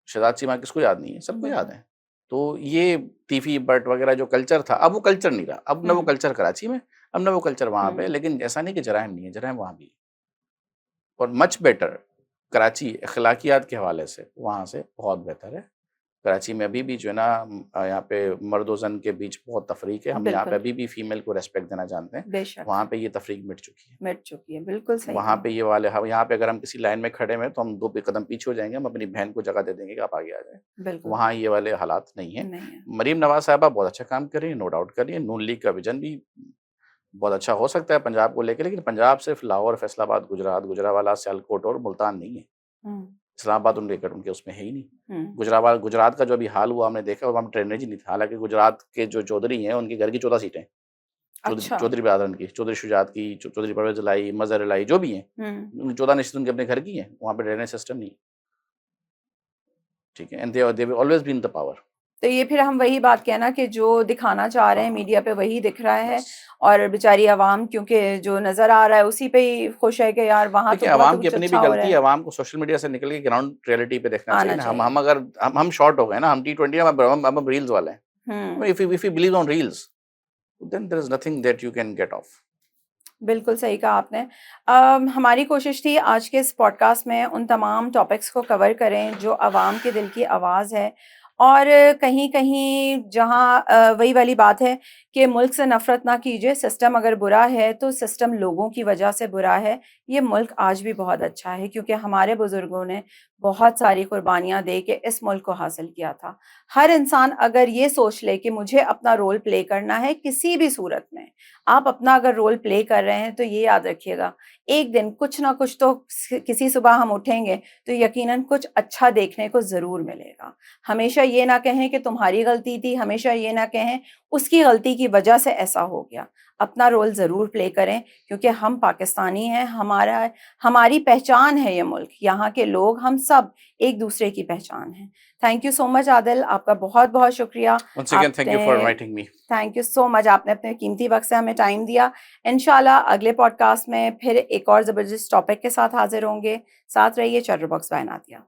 शहजाद चीमा किसको याद नहीं है? सबको याद बिल्कुल। है। तो ये तीफी बट वगैरह जो कल्चर था, अब वो कल्चर नहीं रहा। अब ना वो हुँ, कल्चर कराची में, अब ना वो कल्चर वहाँ पे, हुँ, लेकिन ऐसा नहीं कि जराइम नहीं है, जराइम वहाँ भी है। और मच बेटर कराची अखलाकियात के हवाले से वहाँ से बहुत बेहतर है। कराची में अभी भी जो है ना, यहाँ पे मर्द और ज़न के बीच बहुत तफ़रीक है। हम यहाँ पे बिल्कुल, अभी भी फ़ीमेल को रिस्पेक्ट देना जानते हैं। बेशक, वहाँ पे ये तफ़रीक मिट चुकी है। मिट चुकी है, बिल्कुल सही वहाँ कहा। पे ये वाले ह यहाँ पे अगर हम किसी लाइन में खड़े हैं, तो हम 2 कदम पीछे हो जाएँगे, हम अपनी बहन को जगह दे देंगे कि आप आगे आ जाएँ। बिल्कुल, वहाँ ये वाले हालात नहीं हैं। नहीं है। मरीम नवाज़ साहिबा बहुत अच्छा काम कर रही हैं, नो डाउट कर रही हैं। नून लीग का विज़न भी बहुत अच्छा हो सकता है पंजाब को लेके, लेकिन पंजाब सिर्फ़ लाहौर, फैसलाबाद, गुजरावाला, सियालकोट और मुल्तान नहीं है। हुँ, इस्लामाबाद उनके उसमें है ही नहीं। हुँ, गुजरात का जो अभी हाल हुआ हमने देखा, वहाँ ड्रेनेज ही नहीं था। हालाँकि गुजरात के जो चौधरी हैं, उनके घर की 14 सीटें हैं। अच्छा, चौधरी बिरादरन की, चौधरी शुजात की, चौधरी परवेज़ इलाही, मज़हर इलाही जो भी हैं, हुँ। उनकी 14 नशीद उनके अपने घर की हैं। वहाँ पे ड्रेनेज सिस्टम नहीं है, ठीक है? And they have always been the power. तो ये फिर हम वही बात किया ना कि जो दिखाना चाह रहे हैं हाँ, मीडिया पे वही दिख रहा है बस। और बेचारी आवाम क्योंकि जो नज़र आ रहा है उसी पे ही खुश है कि यार वहाँ तो देखिए, बहुत अवाम की कुछ अपनी भी अच्छा हो रहा गलती है, है, अवाम को सोशल मीडिया से निकल के ग्राउंड रियलिटी पे देखना चाहिए आना ना। चाहिए। हम अगर हम शॉर्ट हो गए ना, हम टी20 अब रील्स वाले हैं। Uh, if you believe on reels, then there is nothing that you can get off. बिल्कुल सही कहा आपने। हमारी कोशिश थी आज के इस पॉडकास्ट में उन तमाम टॉपिक्स को कवर करें जो आवाम के दिल की आवाज़ है और कहीं-कहीं जहाँ वही वाली बात है कि मुल्क से नफ़रत ना कीजिए, सिस्टम अगर बुरा है तो सिस्टम लोगों की वजह से बुरा है। ये मुल्क आज भी बहुत अच्छा है क्योंकि हमारे बुज़ुर्गों ने बहुत सारी कुर्बानियाँ दे के इस मुल्क को हासिल किया था। हर इंसान अगर ये सोच ले कि मुझे अपना रोल प्ले करना है किसी भी सूरत में, आप अपना अगर रोल प्ले कर रहे हैं तो ये याद रखिएगा, एक दिन कुछ ना कुछ तो किसी सुबह हम उठेंगे तो यकीनन कुछ अच्छा देखने को ज़रूर मिलेगा। हमेशा ये ना कहें कि तुम्हारी गलती थी, हमेशा ये ना कहें उसकी गलती की वजह से ऐसा हो गया। अपना रोल ज़रूर प्ले करें क्योंकि हम पाकिस्तानी हैं, हमारी पहचान है ये मुल्क, यहाँ के लोग हम सब एक-दूसरे की पहचान हैं। Thank you so much Adil, आपका बहुत-बहुत शुक्रिया। वन्स अगेन थैंक आपने you for inviting me. Thank you so much, आपने अपने कीमती वक़्त से हमें टाइम दिया। इंशाल्लाह अगले पॉडकास्ट में फिर एक और ज़बरदस्त टॉपिक के साथ हाज़िर होंगे। साथ रहिए, चैटर बॉक्स बाय नादिया।